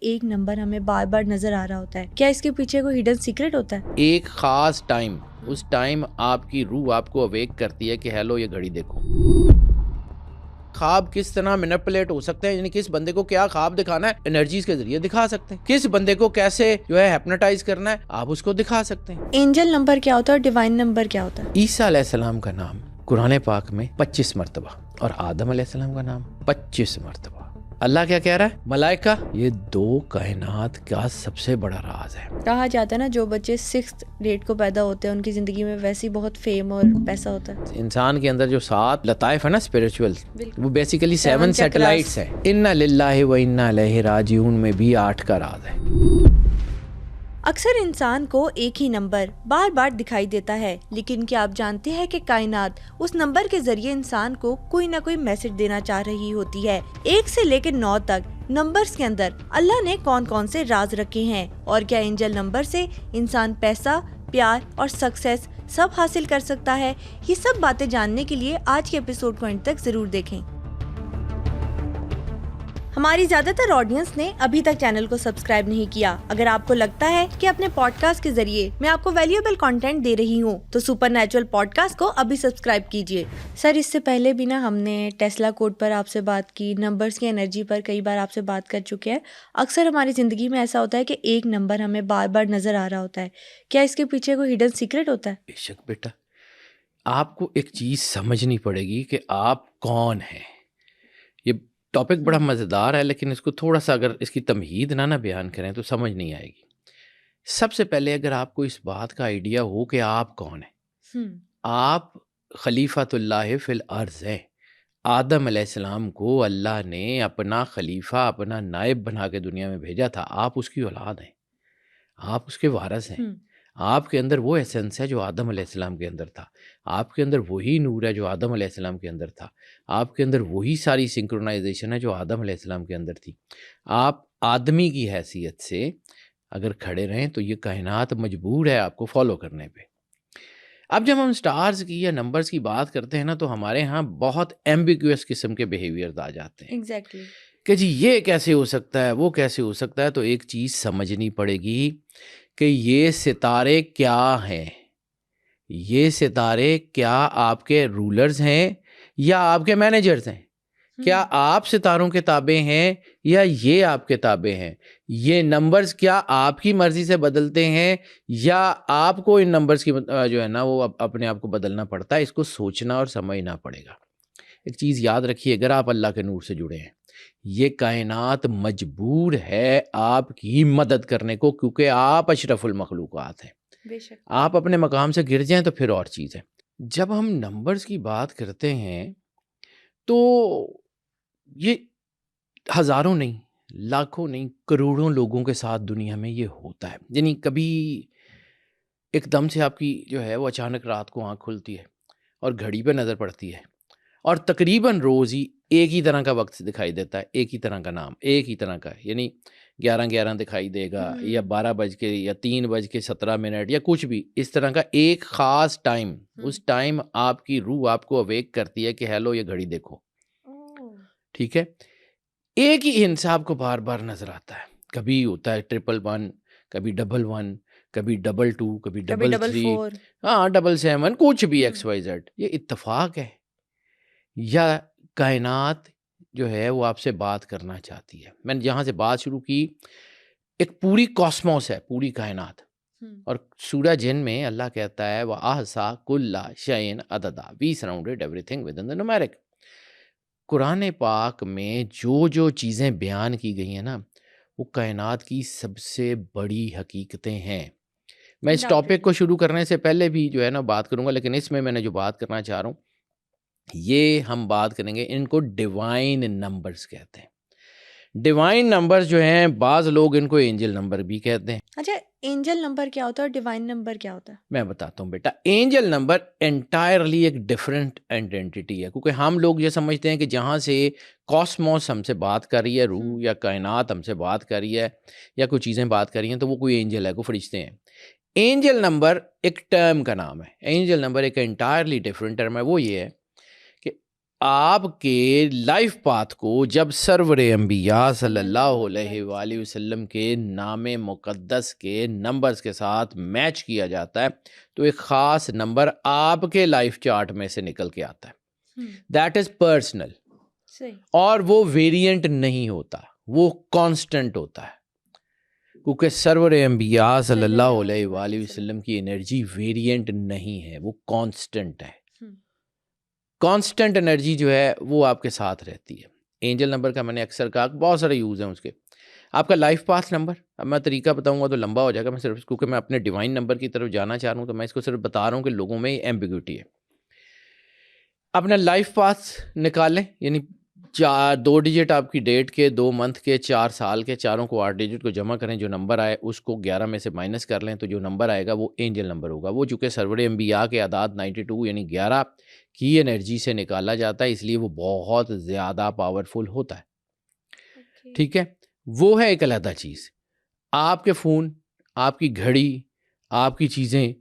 ایک نمبر ہمیں بار بار نظر آ رہا ہوتا ہے، کیا اس کے پیچھے کوئی ہڈن سیکرٹ ہوتا ہے؟ ایک خاص ٹائم، اس ٹائم آپ کی روح آپ کو اویک کرتی ہے کہ ہیلو یہ گھڑی دیکھو. خواب کس طرح مینپولیٹ ہو سکتے ہیں، یعنی کس بندے کو کیا خواب دکھانا ہے انرجیز کے ذریعے دکھا سکتے ہیں، کس بندے کو کیسے جو ہے ہیپنوٹائز کرنا ہے آپ اس کو دکھا سکتے ہیں. اینجل نمبر کیا ہوتا ہے اور ڈیوائن نمبر کیا ہوتا ہے؟ عیسیٰ علیہ السلام کا نام قرآن پاک میں 25 مرتبہ اور آدم علیہ السلام کا نام 25 مرتبہ. اللہ کیا کہہ رہا ہے؟ ملائکہ یہ دو کائنات کا سب سے بڑا راز ہے. کہا جاتا ہے نا جو بچے 6 ڈیٹ کو پیدا ہوتے ہیں ان کی زندگی میں ویسے ہی بہت فیم اور پیسہ ہوتا ہے. انسان کے اندر جو 7 لطائف ہے نا اسپریچول، وہ بیسیکلی 7 چکراس سیٹلائٹس ہیں. انا للہ و انا الیہ راجعون میں بھی 8 کا راز ہے. اکثر انسان کو ایک ہی نمبر بار بار دکھائی دیتا ہے، لیکن کیا آپ جانتے ہیں کہ کائنات اس نمبر کے ذریعے انسان کو کوئی نہ کوئی میسج دینا چاہ رہی ہوتی ہے. 1 سے لے کے 9 تک نمبرز کے اندر اللہ نے کون کون سے راز رکھے ہیں، اور کیا اینجل نمبر سے انسان پیسہ، پیار اور سکسیس سب حاصل کر سکتا ہے؟ یہ سب باتیں جاننے کے لیے آج کے ایپیسوڈ کو انڈ تک ضرور دیکھیں. ہماری زیادہ تر آڈینس نے ابھی تک چینل کو سبسکرائب نہیں کیا. اگر آپ کو لگتا ہے کہ اپنے پوڈ کاسٹ کے ذریعے میں آپ کو ویلیوبل کنٹینٹ دے رہی ہوں تو سپر نیچرل پوڈ کاسٹ کو ابھی سبسکرائب کیجیے. سر اس سے پہلے بھی نا ہم نے ٹیسلا کوڈ پر آپ سے بات کی، نمبرز کی انرجی پر کئی بار آپ سے بات کر چکے ہیں. اکثر ہماری زندگی میں ایسا ہوتا ہے کہ ایک نمبر ہمیں بار بار نظر آ رہا ہوتا ہے، کیا اس کے پیچھے کوئی ہڈن سیکرٹ ہوتا ہے؟ بے شک بیٹا، آپ کو ایک چیز سمجھنی پڑے گی کہ آپ کون ہیں. یہ ٹاپک بڑا مزیدار ہے لیکن اس کو تھوڑا سا اگر اس کی تمہید نہ بیان کریں تو سمجھ نہیں آئے گی. سب سے پہلے اگر آپ کو اس بات کا آئیڈیا ہو کہ آپ کون ہیں، آپ خلیفۃ اللہ فی الارض ہیں. آدم علیہ السلام کو اللہ نے اپنا خلیفہ، اپنا نائب بنا کے دنیا میں بھیجا تھا. آپ اس کی اولاد ہیں، آپ اس کے وارث ہیں. آپ کے اندر وہ ایسنس ہے جو آدم علیہ السلام کے اندر تھا. آپ کے اندر وہی نور ہے جو آدم علیہ السلام کے اندر تھا. آپ کے اندر وہی ساری سنکرونائزیشن ہے جو آدم علیہ السلام کے اندر تھی. آپ آدمی کی حیثیت سے اگر کھڑے رہیں تو یہ کائنات مجبور ہے آپ کو فالو کرنے پہ. اب جب ہم سٹارز کی یا نمبرز کی بات کرتے ہیں نا تو ہمارے ہاں بہت ایمبیگوس قسم کے بیہیویئرز آ جاتے ہیں. ایگزیکٹلی کہ جی یہ کیسے ہو سکتا ہے، وہ کیسے ہو سکتا ہے. تو ایک چیز سمجھنی پڑے گی کہ یہ ستارے کیا ہیں. یہ ستارے کیا آپ کے رولرز ہیں یا آپ کے مینیجرز ہیں؟ کیا آپ ستاروں کے تابع ہیں یا یہ آپ کے تابع ہیں؟ یہ نمبرز کیا آپ کی مرضی سے بدلتے ہیں یا آپ کو ان نمبرز کی جو ہے نا وہ اپنے آپ کو بدلنا پڑتا ہے؟ اس کو سوچنا اور سمجھنا پڑے گا. ایک چیز یاد رکھیے، اگر آپ اللہ کے نور سے جڑے ہیں یہ کائنات مجبور ہے آپ کی مدد کرنے کو، کیونکہ آپ اشرف المخلوقات ہیں. بے شک. آپ اپنے مقام سے گر جائیں تو پھر اور چیز ہے. جب ہم نمبرز کی بات کرتے ہیں تو یہ ہزاروں نہیں، لاکھوں نہیں، کروڑوں لوگوں کے ساتھ دنیا میں یہ ہوتا ہے. یعنی کبھی ایک دم سے آپ کی جو ہے وہ اچانک رات کو آنکھ کھلتی ہے اور گھڑی پہ نظر پڑتی ہے اور تقریباً روز ہی ایک ہی طرح کا وقت دکھائی دیتا ہے، ایک ہی طرح کا نام، ایک ہی طرح کا، یعنی 11:11 دکھائی دے گا یا 12 بج کے یا 3 بج کے 17 منٹ یا کچھ بھی اس طرح کا ایک خاص ٹائم. اس ٹائم آپ کی روح آپ کو اویک کرتی ہے کہ ہیلو یہ گھڑی دیکھو. ٹھیک ہے، ایک ہی حصہ آپ کو بار بار نظر آتا ہے. کبھی ہوتا ہے 111، کبھی 11، کبھی 22، کبھی 33، ہاں 77، کچھ بھی XYZ. یہ اتفاق ہے یا کائنات جو ہے وہ آپ سے بات کرنا چاہتی ہے؟ میں نے جہاں سے بات شروع کی، ایک پوری کاسموس ہے، پوری کائنات. اور سورہ جن میں اللہ کہتا ہے وَأَحْصَىٰ كُلَّ شَيْءٍ عَدَدًا، we surrounded everything within the numeric. Quran پاک میں جو چیزیں بیان کی گئی ہیں نا وہ کائنات کی سب سے بڑی حقیقتیں ہیں. میں اس ٹاپک کو شروع کرنے سے پہلے بھی جو ہے نا بات کروں گا، لیکن اس میں نے جو بات کرنا چاہ رہا ہوں یہ ہم بات کریں گے، ان کو ڈیوائن نمبرز کہتے ہیں. ڈیوائن نمبرز جو ہیں بعض لوگ ان کو اینجل نمبر بھی کہتے ہیں. اچھا اینجل نمبر کیا ہوتا ہے اور ڈیوائن نمبر کیا ہوتا ہے؟ میں بتاتا ہوں بیٹا. اینجل نمبر انٹائرلی ایک ڈفرینٹ آئیڈینٹی ہے، کیونکہ ہم لوگ یہ سمجھتے ہیں کہ جہاں سے کاسموس ہم سے بات کر رہی ہے، روح یا کائنات ہم سے بات کر رہی ہے یا کوئی چیزیں بات کر رہی ہیں تو وہ کوئی اینجل ہے، کوئی فرشتے ہیں. اینجل نمبر ایک ٹرم کا نام ہے. اینجل نمبر ایک انٹائرلی ڈفرینٹ ٹرم ہے. وہ یہ ہے کہ آپ کے لائف پاتھ کو جب سرور انبیاء صلی اللہ علیہ وآلہ وسلم کے نام مقدس کے نمبرز کے ساتھ میچ کیا جاتا ہے تو ایک خاص نمبر آپ کے لائف چارٹ میں سے نکل کے آتا ہے. That is personal. اور وہ ویریئنٹ نہیں ہوتا, وہ کانسٹنٹ ہوتا ہے, کیونکہ سرور انبیاء صلی اللہ علیہ وآلہ وسلم کی انرجی ویریئنٹ نہیں ہے, وہ کانسٹنٹ ہے. کانسٹنٹ انرجی جو ہے وہ آپ کے ساتھ رہتی ہے. اینجل نمبر کا میں نے اکثر کہا بہت سارے یوز ہیں اس کے. آپ کا لائف پاس نمبر, اب میں طریقہ بتاؤں گا تو لمبا ہو جائے گا, میں صرف کیونکہ میں اپنے ڈیوائن نمبر کی طرف جانا چاہ رہا ہوں تو میں اس کو صرف بتا رہا ہوں کہ لوگوں میں ایمبیگوٹی ہے. اپنا لائف پاس نکالیں, یعنی 2 ڈیجٹ آپ کی ڈیٹ کے, 2 منتھ کے, 4 سال کے, چاروں کو 8 ڈیجٹ کو جمع کریں, جو نمبر آئے اس کو 11 میں سے مائنس کر لیں تو جو نمبر آئے گا وہ اینجل نمبر ہوگا. وہ چونکہ سرور انبیاء کے اعداد 92 یعنی 11 کی انرجی سے نکالا جاتا ہے, اس لیے وہ بہت زیادہ پاورفل ہوتا ہے. ٹھیک ہے, وہ ہے ایک علیحدہ چیز. آپ کے فون, آپ کی گھڑی, آپ کی چیزیں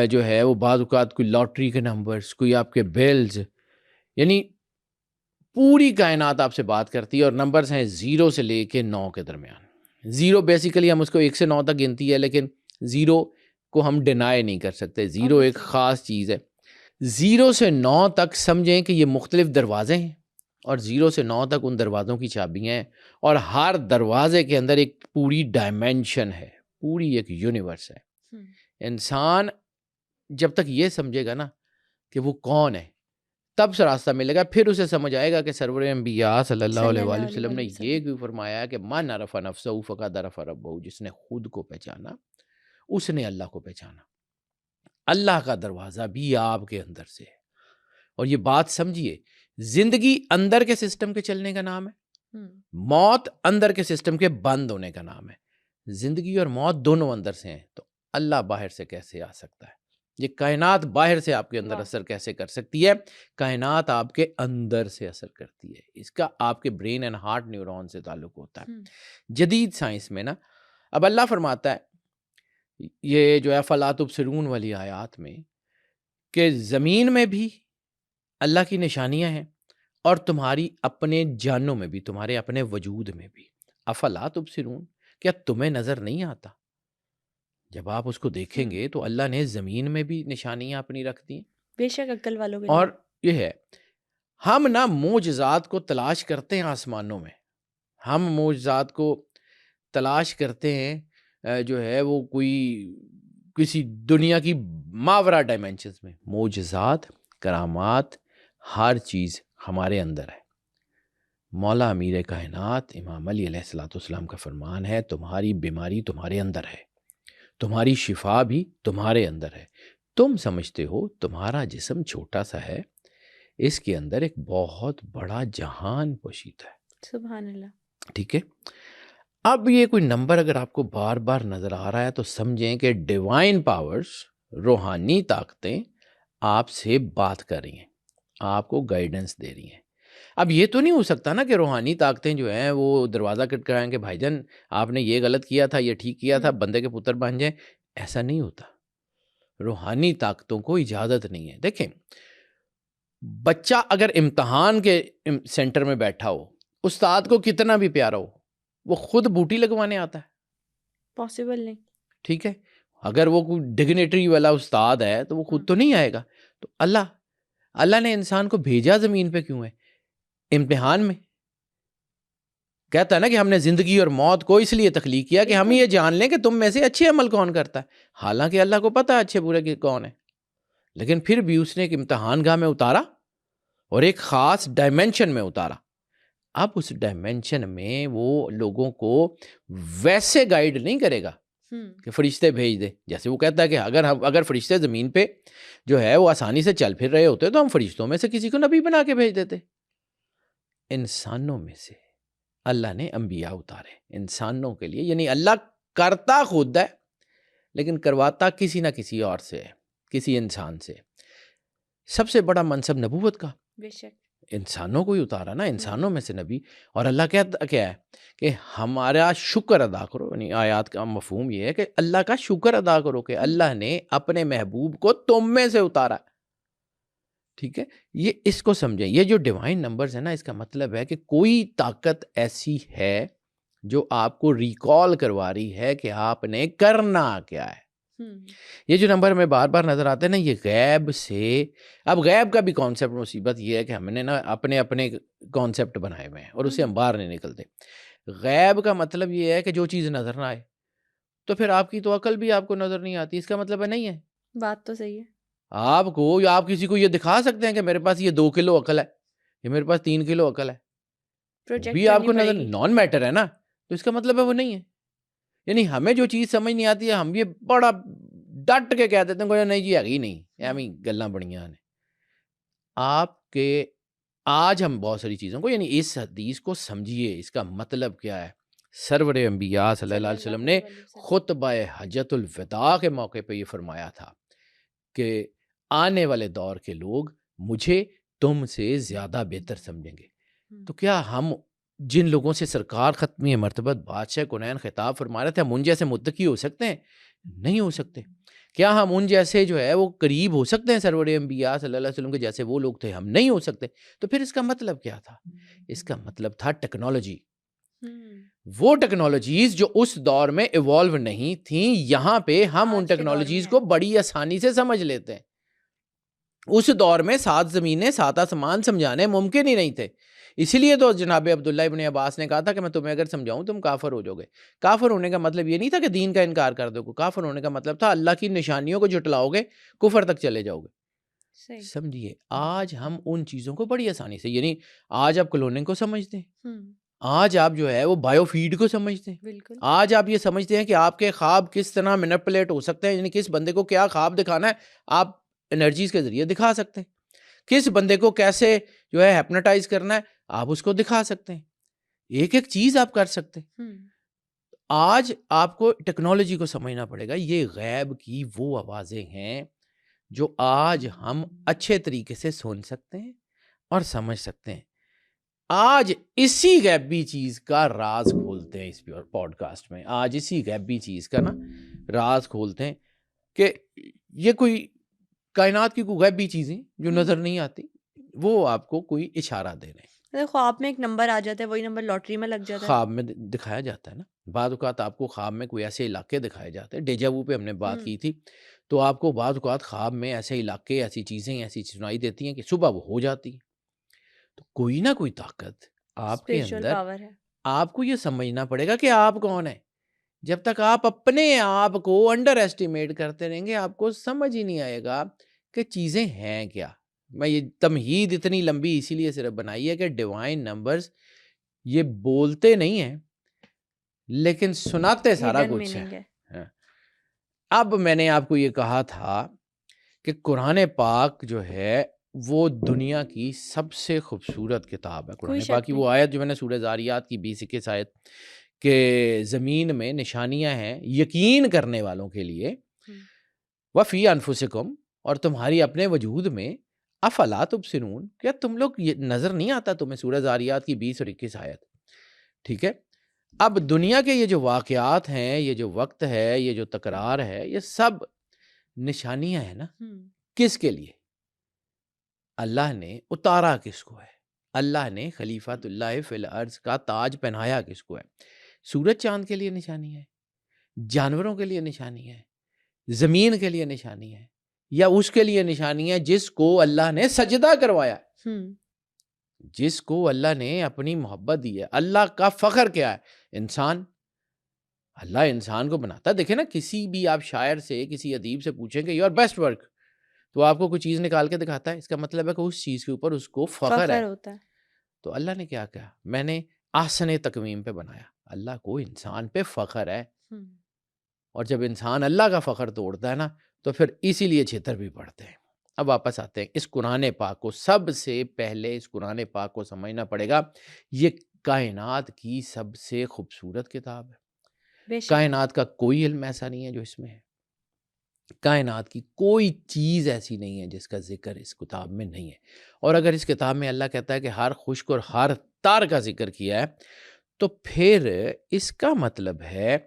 جو ہے وہ بعض اوقات کوئی لاٹری کے نمبرز, کوئی آپ کے بیلز, یعنی پوری کائنات آپ سے بات کرتی ہے. اور نمبرز ہیں 0 سے لے کے 9 کے درمیان. 0 بیسیکلی ہم اس کو 1 سے 9 تک گنتی ہے, لیکن 0 کو ہم ڈینائی نہیں کر سکتے. 0 ایک خاص چیز ہے. 0 سے 9 تک سمجھیں کہ یہ مختلف دروازے ہیں, اور 0 سے 9 تک ان دروازوں کی چابیاں ہیں, اور ہر دروازے کے اندر ایک پوری ڈائمینشن ہے, پوری ایک یونیورس ہے. انسان جب تک یہ سمجھے گا نا کہ وہ کون ہے, تب سے راستہ ملے گا. پھر اسے سمجھ آئے گا کہ سرور انبیاء صلی اللہ علیہ وآلہ وسلم نے یہ کیوں فرمایا کہ من عرف نفسہ فقد عرف ربہ, جس نے خود کو پہچانا اس نے اللہ کو پہچانا. اللہ کا دروازہ بھی آپ کے اندر سے ہے. اور یہ بات سمجھیے, زندگی اندر کے سسٹم کے چلنے کا نام ہے, موت اندر کے سسٹم کے بند ہونے کا نام ہے. زندگی اور موت دونوں اندر سے ہیں, تو اللہ باہر سے کیسے آ سکتا ہے؟ یہ کائنات باہر سے آپ کے اندر اثر کیسے کر سکتی ہے؟ کائنات آپ کے اندر سے اثر کرتی ہے. اس کا آپ کے برین اینڈ ہارٹ نیورون سے تعلق ہوتا ہے. جدید سائنس میں نا, اب اللہ فرماتا ہے یہ جو ہے فلا تبصرون والی آیات میں کہ زمین میں بھی اللہ کی نشانیاں ہیں, اور تمہاری اپنے جانوں میں بھی, تمہارے اپنے وجود میں بھی. افلا تبصرون, کیا تمہیں نظر نہیں آتا؟ جب آپ اس کو دیکھیں گے تو اللہ نے زمین میں بھی نشانیاں اپنی رکھ دی ہیں, بے شک عقل والوں کے اور یہ ہے ہم نا معجزات کو تلاش کرتے ہیں آسمانوں میں, ہم معجزات کو تلاش کرتے ہیں جو ہے وہ کوئی کسی دنیا کی ماورا ڈائمینشنز میں. معجزات, کرامات, ہر چیز ہمارے اندر ہے. مولا امیر کائنات امام علی علیہ الصلوۃ والسلام کا فرمان ہے, تمہاری بیماری تمہارے اندر ہے, تمہاری شفا بھی تمہارے اندر ہے. تم سمجھتے ہو تمہارا جسم چھوٹا سا ہے, اس کے اندر ایک بہت بڑا جہان پوشیدہ ہے. سبحان اللہ. ٹھیک ہے, اب یہ کوئی نمبر اگر آپ کو بار بار نظر آ رہا ہے تو سمجھیں کہ ڈیوائن پاورز, روحانی طاقتیں آپ سے بات کر رہی ہیں, آپ کو گائیڈنس دے رہی ہیں. اب یہ تو نہیں ہو سکتا نا کہ روحانی طاقتیں جو ہیں وہ دروازہ کھٹکھائیں کہ بھائی جان آپ نے یہ غلط کیا تھا, یہ ٹھیک کیا تھا, بندے کے پتر بن جائیں. ایسا نہیں ہوتا. روحانی طاقتوں کو اجازت نہیں ہے. دیکھیں, بچہ اگر امتحان کے سینٹر میں بیٹھا ہو, استاد کو کتنا بھی پیارا ہو, وہ خود بوٹی لگوانے آتا ہے؟ پاسبل نہیں. ٹھیک ہے, اگر وہ کوئی ڈگنیٹری والا استاد ہے تو وہ خود تو نہیں آئے گا. تو اللہ نے انسان کو بھیجا زمین پہ کیوں ہے؟ امتحان میں. کہتا ہے نا کہ ہم نے زندگی اور موت کو اس لیے تخلیق کیا کہ ہم یہ جان لیں کہ تم میں سے اچھے عمل کون کرتا ہے. حالانکہ اللہ کو پتہ ہے اچھے برے کے کون ہے, لیکن پھر بھی اس نے ایک امتحان گاہ میں اتارا اور ایک خاص ڈائمینشن میں اتارا. اب اس ڈائمینشن میں وہ لوگوں کو ویسے گائیڈ نہیں کرے گا کہ فرشتے بھیج دے. جیسے وہ کہتا ہے کہ اگر فرشتے زمین پہ جو ہے وہ آسانی سے چل پھر رہے ہوتے تو ہم فرشتوں میں سے کسی کو نبی بنا کے بھیج دیتے. انسانوں میں سے اللہ نے انبیاء اتارے انسانوں کے لیے, یعنی اللہ کرتا خود ہے لیکن کرواتا کسی نہ کسی اور سے ہے, کسی انسان سے. سب سے بڑا منصب نبوت کا بے شک انسانوں کو ہی اتارا نا, انسانوں میں سے نبی. اور اللہ کہتا کیا ہے کہ ہمارا شکر ادا کرو, یعنی آیات کا مفہوم یہ ہے کہ اللہ کا شکر ادا کرو کہ اللہ نے اپنے محبوب کو تم میں سے اتارا. ٹھیک ہے، یہ اس کو سمجھیں. یہ جو ڈیوائن نمبرز ہیں نا، اس کا مطلب ہے کہ کوئی طاقت ایسی ہے جو آپ کو ریکال کروا رہی ہے کہ آپ نے کرنا کیا ہے. یہ جو نمبر ہمیں بار بار نظر آتے ہیں نا، یہ غیب سے. اب غیب کا بھی کانسیپٹ، مصیبت یہ ہے کہ ہم نے نا اپنے اپنے کانسیپٹ بنائے ہوئے ہیں اور اس سے ہم باہر نہیں نکلتے. غیب کا مطلب یہ ہے کہ جو چیز نظر نہ آئے، تو پھر آپ کی تو عقل بھی آپ کو نظر نہیں آتی. اس کا مطلب ہے نہیں ہے. بات تو صحیح ہے. آپ کو یا آپ کسی کو یہ دکھا سکتے ہیں کہ میرے پاس یہ 2 کلو عقل ہے، یا میرے پاس 3 کلو عقل ہے، وہ پروجیکٹ بھی آپ کرنی کو پڑے نظر گی. نان میٹر ہے نا. تو اس کا مطلب ہے وہ نہیں ہے. یعنی ہمیں جو چیز سمجھ نہیں آتی ہے، ہم یہ بڑا ڈٹ کے کہہ دیتے ہیں کہ نہیں جی ہے ہی نہیں، ایویں گلاں بڑیاں نے. آپ کے آج ہم بہت ساری چیزوں کو، یعنی اس حدیث کو سمجھیے، اس کا مطلب کیا ہے. سرور انبیاء صلی اللہ علیہ وسلم نے خطبہ حجۃ الوداع کے موقع پہ یہ فرمایا تھا کہ آنے والے دور کے لوگ مجھے تم سے زیادہ بہتر سمجھیں گے. تو کیا ہم جن لوگوں سے سرکار ختمی مرتبت بادشاہ کونین خطاب فرما رہے تھے، ہم ان جیسے متقی ہو سکتے ہیں؟ نہیں ہو سکتے. کیا ہم ان جیسے جو ہے وہ قریب ہو سکتے ہیں سرور انبیاء صلی اللہ علیہ وسلم کے جیسے وہ لوگ تھے؟ ہم نہیں ہو سکتے. تو پھر اس کا مطلب کیا تھا؟ اس کا مطلب تھا ٹیکنالوجی. وہ ٹیکنالوجیز جو اس دور میں ایوالو نہیں تھیں، یہاں پہ ہم ان ٹیکنالوجیز کو بڑی آسانی سے سمجھ لیتے ہیں. اس دور میں 7 زمینیں 7 آسمان سمجھانے ممکن ہی نہیں تھے. اسی لیے تو جناب عبداللہ ابن عباس نے کہا تھا کہ میں تمہیں اگر سمجھاؤں تم کافر ہو جاؤ گے. کافر ہونے کا مطلب یہ نہیں تھا کہ دین کا انکار کر دو گے. کافر ہونے کا مطلب تھا اللہ کی نشانیوں کو جھٹلاؤ گے، کفر تک چلے جاؤ گے. سمجھیے، آج ہم ان چیزوں کو بڑی آسانی سے، یعنی آج آپ کلوننگ کو سمجھتے ہیں، آج آپ جو ہے وہ بایو فیڈ کو سمجھتے ہیں. بالکل. آج آپ یہ سمجھتے ہیں کہ آپ کے خواب کس طرح مینپولیٹ ہو سکتے ہیں، یعنی کس بندے کو کیا خواب دکھانا ہے آپ انرجیز کے ذریعے دکھا سکتے ہیں. کس بندے کو کیسے جو ہے ہیپنوٹائز کرنا ہے آپ اس کو دکھا سکتے ہیں. ایک ایک چیز آپ کر سکتے ہیں. آج آپ کو ٹیکنالوجی کو سمجھنا پڑے گا. یہ غیب کی وہ آوازیں ہیں جو آج ہم اچھے طریقے سے سن سکتے ہیں اور سمجھ سکتے ہیں. آج اسی غیبی چیز کا راز کھولتے ہیں اس پوڈ کاسٹ میں. آج اسی غیبی چیز کا نا راز کھولتے ہیں کہ یہ کوئی کائنات کی کوئی غیبی چیزیں جو نظر نہیں آتی، وہ آپ کو کوئی اشارہ دے رہے ہیں. خواب میں ایک نمبر آ جاتا ہے، وہی نمبر لاٹری میں لگ جاتا ہے. خواب میں دکھایا جاتا ہے نا. بعض اوقات آپ کو خواب میں کوئی ایسے علاقے دکھائے جاتے ہیں. ڈیجا وو پہ ہم نے بات کی تھی، تو آپ کو بعض اوقات خواب میں ایسے علاقے، ایسی چیزیں ایسی سنائی دیتی ہیں کہ صبح وہ ہو جاتی ہیں. تو کوئی نہ کوئی طاقت آپ کے اندر، آپ کو یہ سمجھنا پڑے گا کہ آپ کون ہیں. جب تک آپ اپنے آپ کو انڈر ایسٹیمیٹ کرتے رہیں گے، آپ کو سمجھ ہی نہیں آئے گا کہ چیزیں ہیں کیا. میں یہ تمہید اتنی لمبی اسی لیے صرف بنائی ہے کہ ڈیوائن نمبرز یہ بولتے نہیں ہیں لیکن سناتے سارا کچھ ہے. اب میں نے آپ کو یہ کہا تھا کہ قرآن پاک جو ہے وہ دنیا کی سب سے خوبصورت کتاب ہے. قرآن پاک کی وہ آیت جو میں نے سورہ زاریات کی 20-21 آیت کہ زمین میں نشانیاں ہیں یقین کرنے والوں کے لیے، وفی انفسکم، اور تمہاری اپنے وجود میں، افلا تبصرون، کیا تم لوگ نظر نہیں آتا تمہیں؟ سورہ زاریات کی 20 اور 21 آیت. ٹھیک ہے. اب دنیا کے یہ جو واقعات ہیں، یہ جو وقت ہے، یہ جو تکرار ہے، یہ سب نشانیاں ہیں نا. کس کے لیے؟ اللہ نے اتارا کس کو ہے؟ اللہ نے خلیفۃ اللہ فی الارض کا تاج پہنایا کس کو ہے؟ سورج چاند کے لیے نشانی ہے، جانوروں کے لیے نشانی ہے، زمین کے لیے نشانی ہے، یا اس کے لیے نشانی ہے جس کو اللہ نے سجدہ کروایا، جس کو اللہ نے اپنی محبت دی ہے. اللہ کا فخر کیا ہے؟ انسان. اللہ انسان کو بناتا. دیکھیں نا، کسی بھی آپ شاعر سے، کسی ادیب سے پوچھیں کہ یور بیسٹ ورک، تو آپ کو کوئی چیز نکال کے دکھاتا ہے. اس کا مطلب ہے کہ اس چیز کے اوپر اس کو فخر ہے. تو اللہ نے کیا کہا؟ میں نے احسن تقویم پہ بنایا. اللہ کو انسان پہ فخر ہے. اور جب انسان اللہ کا فخر توڑتا ہے نا، تو پھر اسی لیے چھتر بھی پڑتے ہیں. اب واپس آتے ہیں اس قرآن پاک کو. سب سے پہلے اس قرآن پاک کو سمجھنا پڑے گا، یہ کائنات کی سب سے خوبصورت کتاب ہے. کائنات کا کوئی علم ایسا نہیں ہے جو اس میں ہے. کائنات کی کوئی چیز ایسی نہیں ہے جس کا ذکر اس کتاب میں نہیں ہے. اور اگر اس کتاب میں اللہ کہتا ہے کہ ہر خشک اور ہر تار کا ذکر کیا ہے، تو پھر اس کا مطلب ہے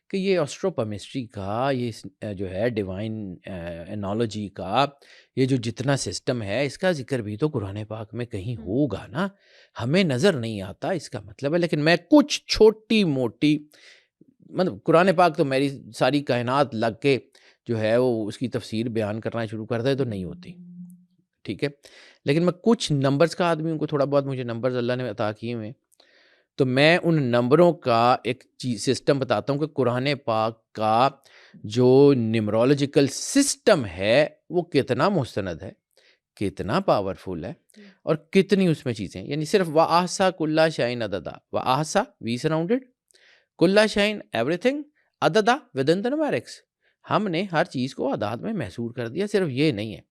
کہ یہ ایسٹروپمیسٹری کا، یہ جو ہے ڈیوائن انالوجی کا یہ جو جتنا سسٹم ہے، اس کا ذکر بھی تو قرآن پاک میں کہیں ہوگا نا، ہمیں نظر نہیں آتا اس کا مطلب ہے. لیکن میں کچھ چھوٹی موٹی، مطلب قرآن پاک تو میری ساری کائنات لگ کے جو ہے وہ اس کی تفسیر بیان کرنا شروع کر دے تو نہیں ہوتی، ٹھیک ہے. لیکن میں کچھ نمبرز کا آدمی ہوں کو تھوڑا بہت مجھے نمبرز اللہ نے عطا کیے ہوئے، تو میں ان نمبروں کا ایک چیز سسٹم بتاتا ہوں کہ قرآن پاک کا جو نیمرولوجیکل سسٹم ہے وہ کتنا مستند ہے، کتنا پاورفل ہے، اور کتنی اس میں چیزیں، یعنی صرف وَأَحْصَى كُلَّ شَيْءٍ عَدَدًا، وَأَحْصَى وی سراؤنڈڈ كُلَّ شَيْءٍ ایوری تھنگ عَدَدًا within the numerics، ہم نے ہر چیز کو اعداد میں محصور کر دیا. صرف یہ نہیں ہے،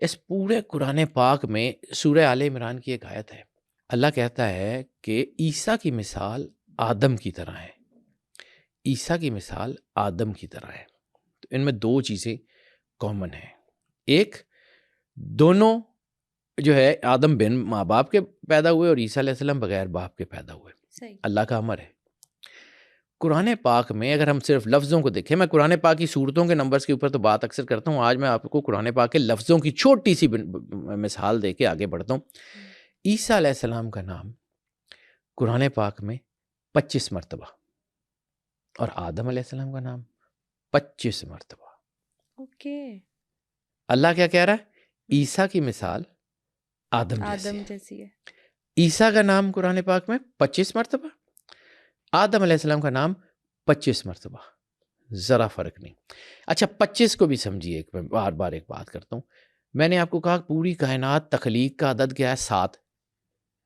اس پورے قرآن پاک میں سورہ آل عمران کی ایک آیت ہے، اللہ کہتا ہے کہ عیسیٰ کی مثال آدم کی طرح ہے، عیسیٰ کی مثال آدم کی طرح ہے. تو ان میں دو چیزیں کامن ہیں، ایک دونوں جو ہے آدم بن ماں باپ کے پیدا ہوئے اور عیسیٰ علیہ السلام بغیر باپ کے پیدا ہوئے. صحیح. اللہ کا امر ہے. قرآن پاک میں اگر ہم صرف لفظوں کو دیکھیں، میں قرآن پاک کی صورتوں کے نمبرز کے اوپر تو بات اکثر کرتا ہوں، آج میں آپ کو قرآن پاک کے لفظوں کی چھوٹی سی مثال دے کے آگے بڑھتا ہوں. عیسیٰ علیہ السلام کا نام قرآن پاک میں 25 مرتبہ، اور آدم علیہ السلام کا نام 25 مرتبہ. اوکے. اللہ کیا کہہ رہا ہے؟ عیسیٰ کی مثال آدم جیسی ہے. عیسیٰ کا نام قرآن پاک میں 25 مرتبہ، آدم علیہ السلام کا نام 25 مرتبہ، ذرا فرق نہیں. اچھا 25 کو بھی سمجھیے، میں بار بار ایک بات کرتا ہوں. میں نے آپ کو کہا پوری کائنات تخلیق کا عدد کیا ہے؟ 7.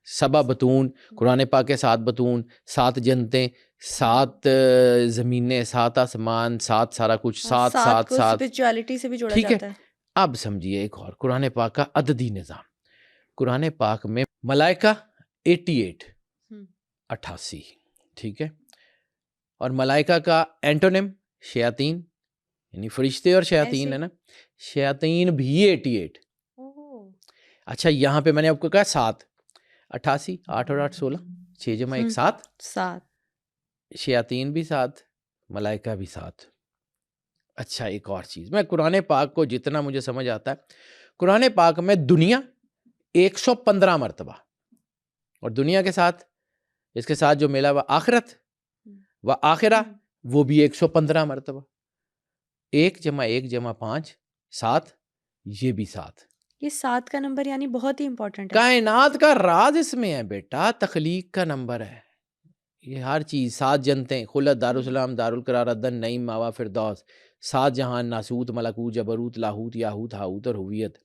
7 بطون، قرآن پاک کے 7 بطون، 7 جنتیں، 7 زمینیں، 7 آسمان، 7 سارا کچھ، 7 7 7. اسپرچولیٹی سے بھی جوڑا ٹھیک ہے. جاتا ہے. اب سمجھیے ایک اور قرآن پاک کا عددی نظام. قرآن پاک میں ملائکہ 88، ٹھیک ہے، اور ملائکہ کا اینٹونیم شیاطین، یعنی فرشتے اور شیاطین ہے نا، شیاطین بھی 88. اچھا یہاں پہ میں نے آپ کو کہا 7، 88، 8 اور 8 16، 6 جمع 1 7، شیاطین بھی 7، ملائکہ بھی 7. اچھا ایک اور چیز، میں قرآن پاک کو جتنا مجھے سمجھ آتا ہے، قرآن پاک میں دنیا 115 مرتبہ، اور دنیا کے ساتھ اس کے ساتھ جو ملا وہ آخرت و آخرہ، وہ بھی 115 مرتبہ. 1 جمع 1 جمع 5 7، یہ بھی 7. یہ 7 کا نمبر یعنی بہت ہی امپورٹنٹ ہے. کائنات کا راز اس میں ہے بیٹا، تخلیق کا نمبر ہے یہ. ہر چیز 7 جنتیں، خلد، دارالسلام، دارالقرار، عدن، نعیم، ماوا، فردوس، 7 جہان، ناسوت، ملکوت، جبروت، لاہوت، یاہوت، ہاؤت اور ہویت.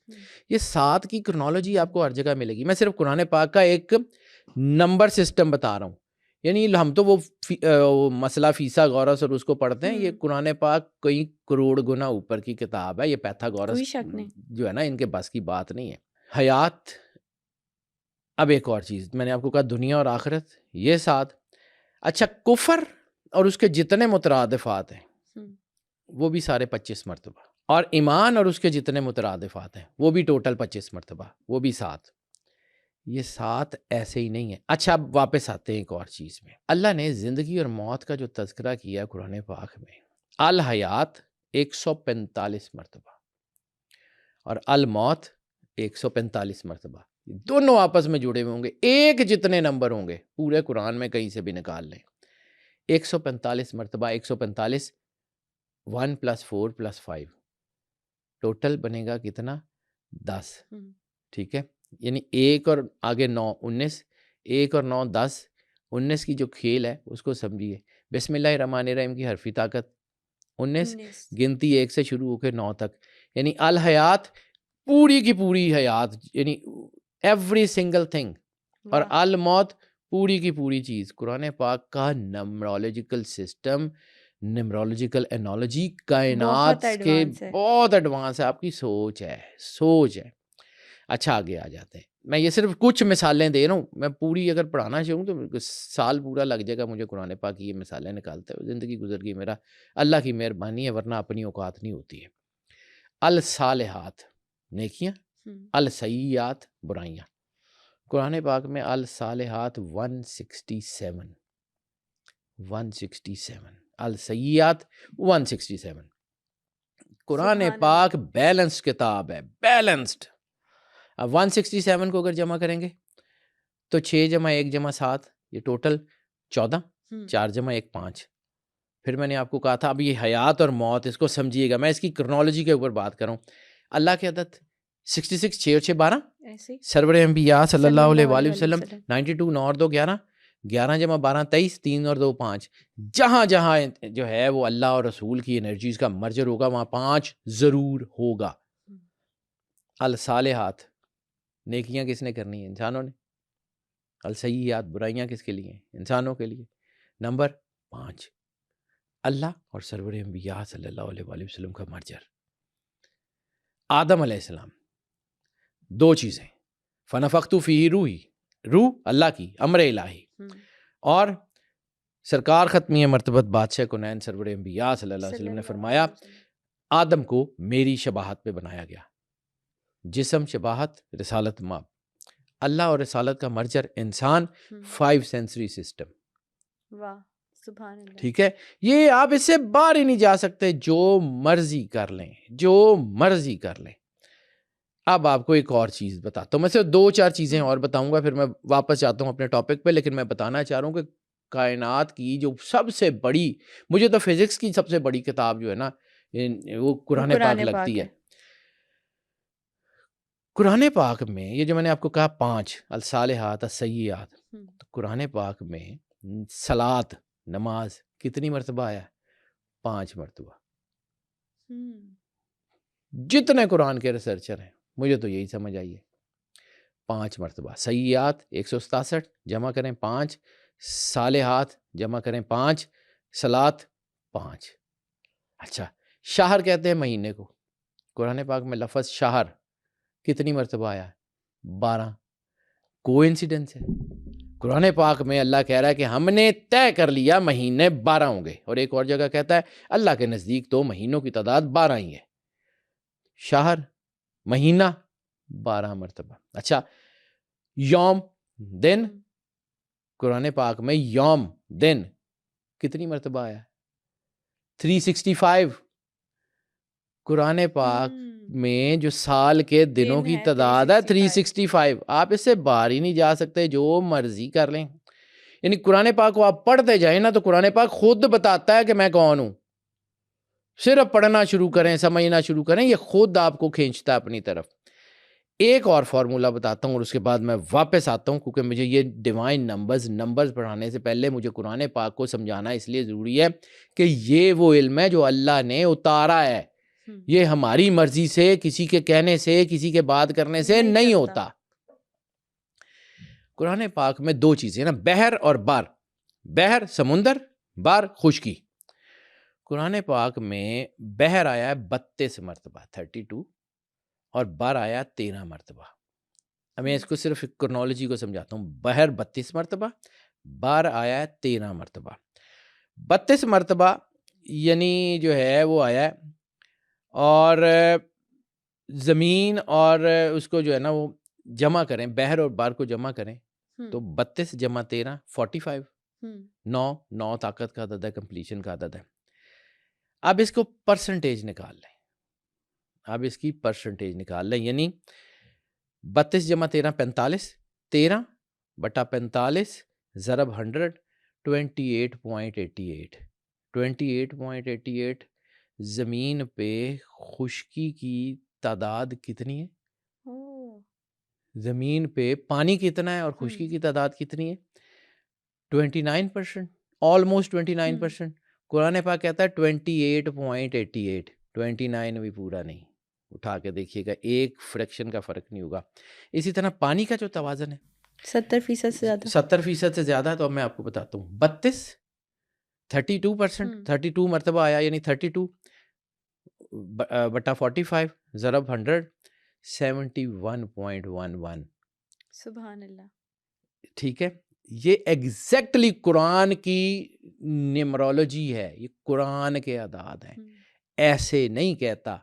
یہ 7 کی کرونالوجی آپ کو ہر جگہ ملے گی. میں صرف قرآن پاک کا ایک نمبر سسٹم بتا رہا ہوں، یعنی ہم تو وہ مسئلہ فیسا غورس اور اس کو پڑھتے ہیں. یہ قرآن پاک کئی کروڑ گنا اوپر کی کتاب ہے. یہ پیتھاگورس جو ہے نا، ان کے بس کی بات نہیں ہے. حیات. اب ایک اور چیز میں نے آپ کو کہا دنیا اور آخرت، یہ 7. اچھا کفر اور اس کے جتنے مترادفات ہیں وہ بھی سارے 25 مرتبہ، اور ایمان اور اس کے جتنے مترادفات ہیں وہ بھی ٹوٹل 25 مرتبہ، وہ بھی 7. یہ 7 ایسے ہی نہیں ہے. اچھا اب واپس آتے ہیں ایک اور چیز میں. اللہ نے زندگی اور موت کا جو تذکرہ کیا قرآن پاک میں، الحیات 145 مرتبہ اور الموت 145 مرتبہ. دونوں آپس میں جڑے ہوئے ہوں گے، ایک جتنے نمبر ہوں گے پورے قرآن میں کہیں سے بھی نکال لیں. 145 مرتبہ 145، 1 + 4 + 5، ٹوٹل بنے گا کتنا؟ 10. ٹھیک ہے، یعنی 1 اور آگے 9 19، 1 اور 9 10، 19 کی جو کھیل ہے اس کو سمجھیے. بسم اللہ الرحمن الرحیم کی حرفی طاقت 19، گنتی 1 سے شروع ہو کے 9 تک، یعنی الحیات پوری کی پوری حیات، یعنی ایوری سنگل تھنگ، اور الموت پوری کی پوری چیز. قرآن پاک کا نمرولوجیکل سسٹم، نمرولوجیکل انالوجی کائنات کے بہت ایڈوانس ہے. آپ کی سوچ ہے. اچھا آگے آ جاتے ہیں. میں یہ صرف کچھ مثالیں دے رہا ہوں، میں پوری اگر پڑھانا چاہوں تو سال پورا لگ جائے گا مجھے قرآن پاک کی یہ مثالیں نکالتے ہوئے. زندگی گزر گئی، میرا اللہ کی مہربانی ہے، ورنہ اپنی اوقات نہیں ہوتی ہے. الصالحات نیکیاں، السیئات برائیاں. قرآن پاک میں الصالحات 167، السیئات 167. قرآن سبحان پاک بیلنسڈ کتاب ہے, بیلنسڈ. اب 167 کو اگر جمع کریں گے تو 6 جمع 1 جمع 7 یہ ٹوٹل 14, 4 جمع 1 5. پھر میں نے آپ کو کہا تھا اب یہ حیات اور موت اس کو سمجھیے گا, میں اس کی کرنالوجی کے اوپر بات کروں. اللہ کی عدد 66, 6 اور 6 12, ایسے سرور انبیاء صلی اللہ علیہ وآلہ وسلم 92, 9 اور 2 11, 11 جمع 12 23, 3 اور 2 5. جہاں جہاں جو ہے وہ اللہ اور رسول کی انرجیز کا مرجر ہوگا وہاں 5 ضرور ہوگا. الصالحات نیکیاں کس نے کرنی ہیں؟ انسانوں نے. السیئات برائیاں کس کے لیے ہیں؟ انسانوں کے لیے. نمبر 5 اللہ اور سرور انبیاء صلی اللہ علیہ وآلہ وسلم کا مرجر. آدم علیہ السلام 2 چیزیں, فنفخت فیہ روحی, روح اللہ کی امر الہی, اور سرکار ختمی مرتبت بادشاہ کنین سرور انبیاء صلی اللہ علیہ وسلم نے فرمایا آدم کو میری شباہت پہ بنایا گیا. جسم شباہت رسالت ماب. اللہ اور رسالت کا مرجر انسان 5 سینسری سسٹم. واہ سبحان اللہ. ٹھیک ہے, یہ آپ اس سے باہر ہی نہیں جا سکتے, جو مرضی کر لیں, جو مرضی کر لیں. اب آپ کو ایک اور چیز بتاتا ہوں, میں سے 2-4 چیزیں اور بتاؤں گا, پھر میں واپس جاتا ہوں اپنے ٹاپک پہ. لیکن میں بتانا چاہ رہا ہوں کہ کائنات کی جو سب سے بڑی, مجھے تو فزکس کی سب سے بڑی کتاب جو ہے نا وہ قرآن پاک لگتی ہے. قرآن پاک میں یہ جو میں نے آپ کو کہا 5 الصالحات السیئات, تو قرآن پاک میں صلاۃ نماز کتنی مرتبہ آیا ہے؟ 5 مرتبہ. جتنے قرآن کے ریسرچر ہیں مجھے تو یہی سمجھ آئی ہے, 5 مرتبہ. سیئات 167 جمع کریں 5, صالحات جمع کریں 5, صلاۃ 5. اچھا, شہر کہتے ہیں مہینے کو. قرآن پاک میں لفظ شہر کتنی مرتبہ آیا ہے؟ 12. کوئنسیڈنس ہے؟ قرآن پاک میں اللہ کہہ رہا ہے کہ ہم نے طے کر لیا مہینے 12 ہوں گے, اور ایک اور جگہ کہتا ہے اللہ کے نزدیک تو مہینوں کی تعداد 12 ہی ہے. شہر مہینہ 12 مرتبہ. اچھا, یوم دن, قرآن پاک میں یوم دن کتنی مرتبہ آیا ہے؟ 365. قرآن پاک میں جو سال کے دنوں کی تعداد ہے 365. آپ اس سے باہر ہی نہیں جا سکتے, جو مرضی کر لیں. یعنی قرآن پاک کو آپ پڑھتے جائیں نا تو قرآن پاک خود بتاتا ہے کہ میں کون ہوں. صرف پڑھنا شروع کریں, سمجھنا شروع کریں, یہ خود آپ کو کھینچتا ہے اپنی طرف. ایک اور فارمولا بتاتا ہوں اور اس کے بعد میں واپس آتا ہوں, کیونکہ مجھے یہ ڈیوائن نمبرز پڑھانے سے پہلے مجھے قرآن پاک کو سمجھانا اس لیے ضروری ہے کہ یہ وہ علم ہے جو اللہ نے اتارا ہے. یہ ہماری مرضی سے, کسی کے کہنے سے, کسی کے بات کرنے سے نہیں ہوتا. قرآن پاک میں 2 چیزیں نا, بحر اور بار. بحر سمندر, بار خشکی. قرآن پاک میں بحر آیا ہے 32 مرتبہ 32, اور بر آیا 13 مرتبہ. اب میں اس کو صرف کرنالوجی کو سمجھاتا ہوں. بحر 32 مرتبہ, بر آیا ہے 13 مرتبہ. 32 مرتبہ یعنی جو ہے وہ آیا ہے, اور زمین اور اس کو جو ہے نا وہ جمع کریں, بحر اور بار کو جمع کریں تو 32 جمع 13 45. 9 طاقت کا عدد ہے, کمپلیشن کا عدد ہے. اب اس کو پرسنٹیج نکال لیں, اب اس کی پرسنٹیج نکال لیں. یعنی 32 جمع 13 45, 13 بٹا 45 ضرب 100 28.88. 28.88 زمین پہ خشکی کی تعداد کتنی ہے؟ زمین پہ پانی کتنا ہے اور خشکی کی تعداد کتنی ہے؟ 29%, آلموسٹ 29%. قرآن پاک کہتا ہے 28.88. 29 بھی پورا نہیں, اٹھا کے دیکھیے گا, ایک فریکشن کا فرق نہیں ہوگا. اسی طرح پانی کا جو توازن ہے 70% سے زیادہ, 70% سے زیادہ ہے. تو اب میں آپ کو بتاتا ہوں, 32 32%, 32 مرتبہ آیا, یعنی 32 بٹا 45 ضرب 100 71.11. سبحان اللہ. ٹھیک ہے, یہ ایگزیکٹلی قرآن کی نیمرولوجی ہے, یہ قرآن کے اعداد ہیں. ایسے نہیں کہتا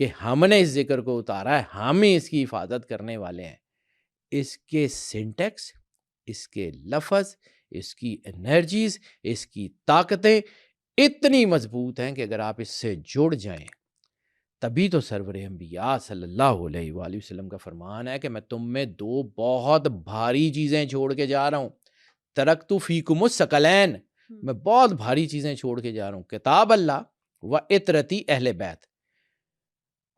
کہ ہم نے اس ذکر کو اتارا ہے, ہم ہی اس کی حفاظت کرنے والے ہیں. اس کے سنٹیکس, اس کے لفظ, اس کی انرجیز, اس کی طاقتیں اتنی مضبوط ہیں کہ اگر آپ اس سے جڑ جائیں تبھی تو سرور انبیاء صلی اللہ علیہ وآلہ وسلم کا فرمان ہے کہ میں تم میں دو بہت بھاری چیزیں چھوڑ کے جا رہا ہوں، ترکت فیکم الثقلین، میں بہت بھاری چیزیں چھوڑ کے جا رہا ہوں، کتاب اللہ و اطرتی اہل بیت،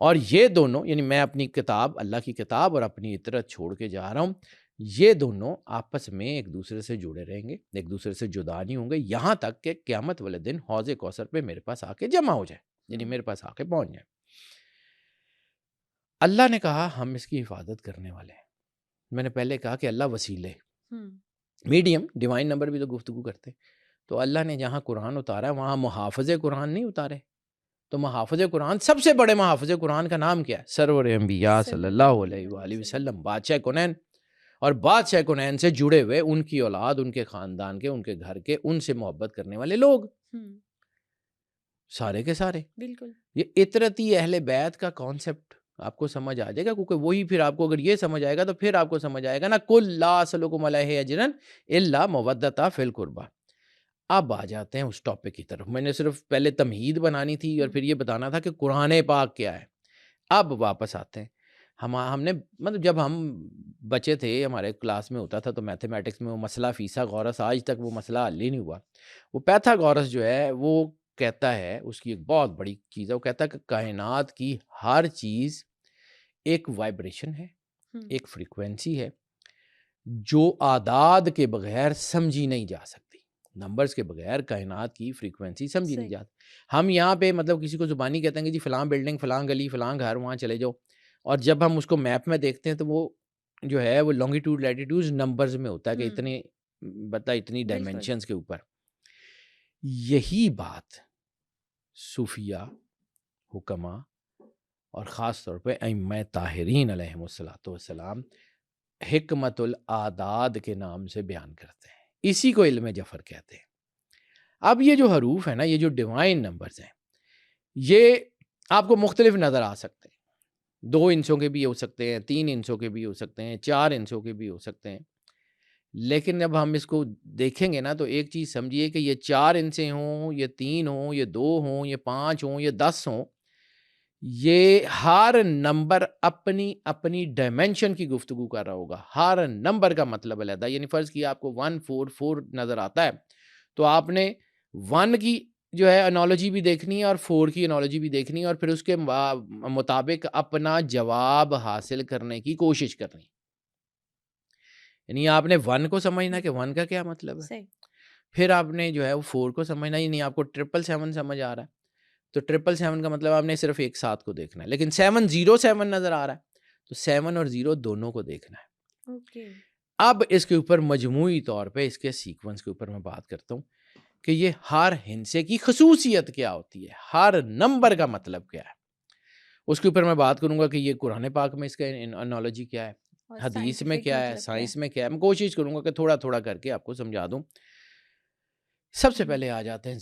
اور یہ دونوں یعنی میں اپنی کتاب، اللہ کی کتاب اور اپنی اطرت چھوڑ کے جا رہا ہوں، یہ دونوں آپس میں ایک دوسرے سے جڑے رہیں گے، ایک دوسرے سے جدا نہیں ہوں گے، یہاں تک کہ قیامت والے دن حوض کوثر پہ میرے پاس آ کے جمع ہو جائے، یعنی میرے پاس آ کے پہنچ جائے۔ اللہ نے کہا ہم اس کی حفاظت کرنے والے ہیں۔ میں نے پہلے کہا کہ اللہ وسیلے، میڈیم، ڈیوائن نمبر بھی تو گفتگو کرتے، تو اللہ نے جہاں قرآن اتارا وہاں محافظ قرآن نہیں اتارے، تو محافظ قرآن، سب سے بڑے محافظ قرآن کا نام کیا ہے؟ سرور انبیاء صلی اللہ علیہ وآلہ وسلم، بادشاہ کونین، اور بادشاہ کونین سے جڑے ہوئے ان کی اولاد، ان کے خاندان کے، ان کے گھر کے، ان سے محبت کرنے والے لوگ سارے کے سارے۔ بالکل یہ اطرتی اہل بیت کا کانسیپٹ آپ کو سمجھ آ جائے گا، کیونکہ وہی پھر آپ کو اگر یہ سمجھ آئے گا تو پھر آپ کو سمجھ آئے گا نا کل لا اسلکم علیہ اجرا الا مودۃ فی القربہ۔ اب آ جاتے ہیں اس ٹاپک کی طرف۔ میں نے صرف پہلے تمہید بنانی تھی اور پھر یہ بتانا تھا کہ قرآن پاک کیا ہے۔ اب واپس آتے ہیں، ہم نے مطلب جب ہم بچے تھے، ہمارے کلاس میں ہوتا تھا تو میتھمیٹکس میں وہ مسئلہ فیثاغورس، آج تک وہ مسئلہ حل ہی نہیں ہوا۔ وہ پیتھاگورس جو ہے وہ کہتا ہے، اس کی ایک بہت بڑی چیز ہے، وہ کہتا ہے کہ کائنات کی ہر چیز ایک وائبریشن ہے، ایک فریکوینسی ہے جو اعداد کے بغیر سمجھی نہیں جا سکتی، نمبرز کے بغیر کائنات کی فریکوینسی سمجھی نہیں جاتی۔ ہم یہاں پہ مطلب کسی کو زبانی کہتے ہیں کہ جی فلاں بلڈنگ، فلاں گلی، فلاں گھر، وہاں چلے جاؤ، اور جب ہم اس کو میپ میں دیکھتے ہیں تو وہ جو ہے وہ لانگیٹیوڈ لیٹیٹیوڈ نمبرز میں ہوتا ہے کہ اتنے اتنی ڈائمینشنز کے اوپر۔ یہی بات صوفیہ، حکماء اور خاص طور پہ ائمہ طاہرین علیہم الصلوۃ والسلام حکمت الاعداد کے نام سے بیان کرتے ہیں، اسی کو علم جفر کہتے ہیں۔ اب یہ جو حروف ہیں نا، یہ جو ڈیوائن نمبرز ہیں، یہ آپ کو مختلف نظر آ سکتے ہیں، 2 انچوں کے بھی ہو سکتے ہیں، 3 انچوں کے بھی ہو سکتے ہیں، 4 انچوں کے بھی ہو سکتے ہیں، لیکن جب ہم اس کو دیکھیں گے نا تو ایک چیز سمجھیے کہ یہ 4 انچیں ہوں، یہ 3 ہوں، یہ 2 ہوں، یہ 5 ہوں، یہ 10 ہوں، یہ ہر نمبر اپنی اپنی ڈائمینشن کی گفتگو کر رہا ہوگا۔ ہر نمبر کا مطلب علیحدہ، یعنی فرض کیا آپ کو 144 نظر آتا ہے تو آپ نے 1 کی جو ہے انالوجی بھی دیکھنی ہے اور 4 کی انالوجی بھی دیکھنی ہے، اور پھر اس کے مطابق اپنا جواب حاصل کرنے کی کوشش کرنی۔ یعنی آپ نے 1 کو سمجھنا کہ 1 کا کیا مطلب ہے، پھر آپ نے جو ہے وہ 4 کو سمجھنا، یعنی آپ کو 777 سمجھ آ رہا ہے تو 777 کا مطلب آپ نے صرف ایک ساتھ کو دیکھنا ہے، لیکن 707 نظر آ رہا ہے تو 7 اور 0 دونوں کو دیکھنا ہے۔ اب اس کے اوپر مجموعی طور پہ اس کے سیکونس کے اوپر میں بات کرتا ہوں کہ یہ ہر ہندسے کی خصوصیت کیا ہوتی ہے، ہر نمبر کا مطلب کیا ہے، اس کے اوپر میں بات کروں گا کہ یہ قرآن پاک میں اس کا انالوجی کیا ہے، حدیث میں کیا ہے، سائنس میں کیا ہے۔ میں کوشش کروں گا کہ تھوڑا تھوڑا کر کے آپ کو سمجھا دوں۔ سب سے پہلے آ جاتے ہیں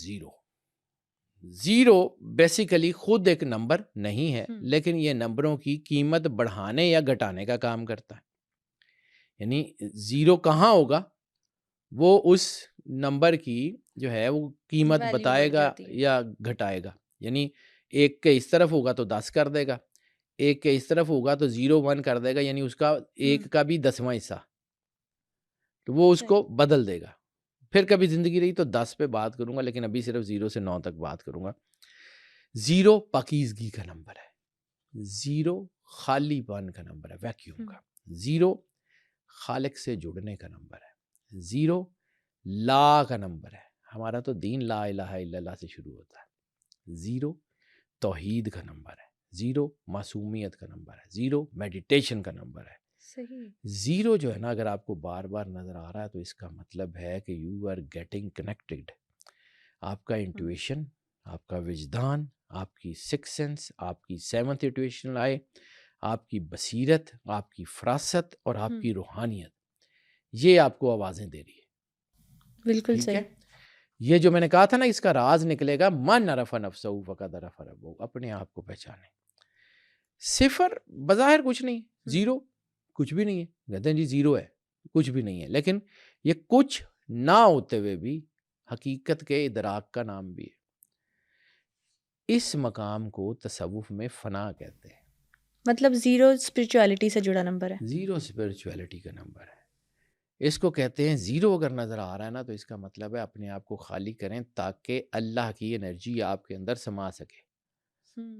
0 بیسیکلی خود ایک نمبر نہیں ہے، لیکن یہ نمبروں کی قیمت بڑھانے یا گھٹانے کا کام کرتا ہے۔ یعنی 0 کہاں ہوگا، وہ اس نمبر کی جو ہے وہ قیمت بتائے گا یا گھٹائے گا۔ یعنی 1 کے اس طرف ہوگا تو 10 کر دے گا، 1 کے اس طرف ہوگا تو 0 1 کر دے گا، یعنی اس کا 1 کا بھی 10واں حصہ، تو وہ اس کو بدل دے گا۔ پھر کبھی زندگی رہی تو 10 پہ بات کروں گا، لیکن ابھی صرف 0 سے 9 تک بات کروں گا۔ 0 پاکیزگی کا نمبر ہے، 0 خالی پن کا نمبر ہے، ویکیوم کا۔ 0 خالق سے جڑنے کا نمبر ہے۔ 0 لا کا نمبر ہے، ہمارا تو دین لا الہ الا اللہ سے شروع ہوتا ہے۔ 0 توحید کا نمبر ہے۔ 0 معصومیت کا نمبر ہے۔ 0 میڈیٹیشن کا نمبر ہے۔ 0 جو ہے نا، اگر آپ کو بار بار نظر آ رہا ہے تو اس کا مطلب ہے کہ یو آر گیٹنگ کنیکٹڈ۔ آپ کا انٹویشن، آپ کا وجدان، آپ کی سکس سینس، آپ کی 7th انٹویشن آئے، آپ کی بصیرت، آپ کی فراست اور آپ کی روحانیت، یہ آپ کو آوازیں دے رہی ہے۔ بالکل صحیح۔ یہ جو میں نے کہا تھا نا، اس کا راز نکلے گا، من عرف نفسہ فقد عرف ربہ، اپنے آپ کو پہچانے۔ 0 بظاہر کچھ نہیں، 0 کچھ بھی نہیں ہے، کہتے ہیں جی 0 ہے، کچھ بھی نہیں ہے، لیکن یہ کچھ نہ ہوتے ہوئے بھی حقیقت کے ادراک کا نام بھی ہے۔ اس مقام کو تصوف میں فنا کہتے ہیں. مطلب زیرو اسپرچویلٹی سے جڑا نمبر ہے. زیرو اسپرچویلٹی کا نمبر ہے. اس کو کہتے ہیں زیرو. اگر نظر آ رہا ہے نا تو اس کا مطلب ہے اپنے آپ کو خالی کریں تاکہ اللہ کی انرجی آپ کے اندر سما سکے.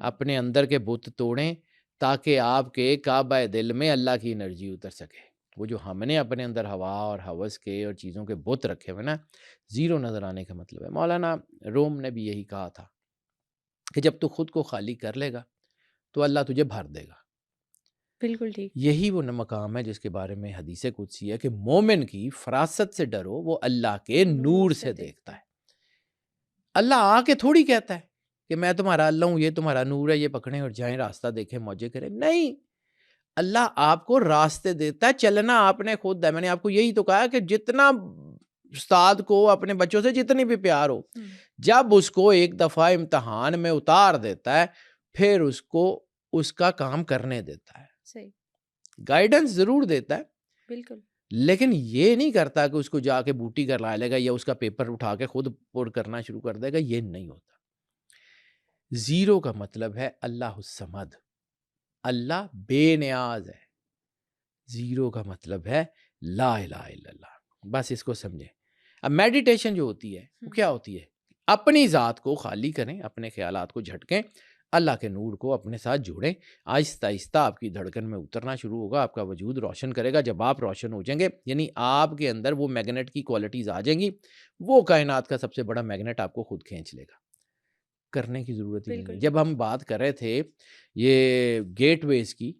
اپنے اندر کے بت توڑیں تاکہ آپ کے کعبہ دل میں اللہ کی انرجی اتر سکے. وہ جو ہم نے اپنے اندر ہوا اور ہوس کے اور چیزوں کے بت رکھے ہوئے نا، زیرو نظر آنے کا مطلب ہے. مولانا روم نے بھی یہی کہا تھا کہ جب تو خود کو خالی کر لے گا تو اللہ تجھے بھر دے گا. بالکل ٹھیک. یہی وہ مقام ہے جس کے بارے میں حدیث قدسی ہے کہ مومن کی فراست سے ڈرو، وہ اللہ کے نور سے دیکھتا ہے. اللہ آ کے تھوڑی کہتا ہے کہ میں تمہارا اللہ ہوں، یہ تمہارا نور ہے، یہ پکڑیں اور جائیں راستہ دیکھیں موجے کریں. نہیں، اللہ آپ کو راستے دیتا ہے. چلنا آپ نے خود ہے. میں نے آپ کو یہی تو کہا کہ جتنا استاد کو اپنے بچوں سے جتنی بھی پیار ہو، جب اس کو ایک دفعہ امتحان میں اتار دیتا ہے پھر اس کو اس کا کام کرنے دیتا ہے. صحیح. گائیڈنس ضرور دیتا ہے بالکل. لیکن یہ نہیں کرتا کہ اس کو جا کے بوٹی کروا لے گا یا اس کا پیپر اٹھا کے خود پر کرنا شروع کر دے گا. یہ نہیں ہوتا. زیرو کا مطلب ہے اللہ الصمد، اللہ بے نیاز ہے. زیرو کا مطلب ہے لا الہ الا اللہ. بس اس کو سمجھیں. اب میڈیٹیشن جو ہوتی ہے وہ کیا ہوتی ہے؟ اپنی ذات کو خالی کریں، اپنے خیالات کو جھٹکیں، اللہ کے نور کو اپنے ساتھ جوڑیں. آہستہ آہستہ آپ کی دھڑکن میں اترنا شروع ہوگا، آپ کا وجود روشن کرے گا. جب آپ روشن ہو جائیں گے یعنی آپ کے اندر وہ میگنیٹ کی کوالٹیز آ جائیں گی، وہ کائنات کا سب سے بڑا میگنیٹ آپ کو خود کھینچ لے گا. کرنے کی ضرورت ہی نہیں ہے. جب ہم بات کر رہے تھے یہ گیٹ ویز کی،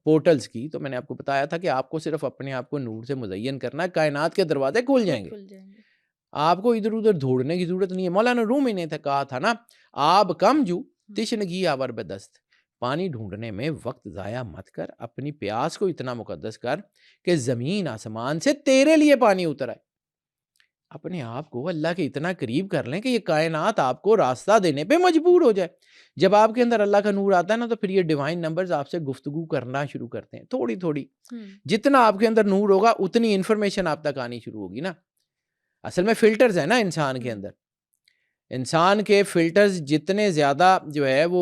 پورٹلز کی، تو میں نے آپ کو بتایا تھا کہ آپ کو صرف اپنے آپ کو نور سے مزین کرنا ہے، کائنات کے دروازے کھل جائیں گے. آپ کو ادھر ادھر ڈھونڈنے کی ضرورت نہیں ہے. مولانا رومی نے کہا تھا نا، آب کم جو تشنگی آور بدست. پانی ڈھونڈنے میں وقت ضائع مت کر، اپنی پیاس کو اتنا مقدس کر کہ زمین آسمان سے تیرے لیے پانی اتر آئے. اپنے آپ کو اللہ کے اتنا قریب کر لیں کہ یہ کائنات آپ کو راستہ دینے پہ مجبور ہو جائے. جب آپ کے اندر اللہ کا نور آتا ہے نا تو پھر یہ ڈیوائن نمبرز آپ سے گفتگو کرنا شروع کرتے ہیں تھوڑی تھوڑی. جتنا آپ کے اندر نور ہوگا اتنی انفارمیشن آپ تک آنی شروع ہوگی نا. اصل میں فلٹرز ہیں نا انسان کے اندر. انسان کے فلٹرز جتنے زیادہ جو ہے وہ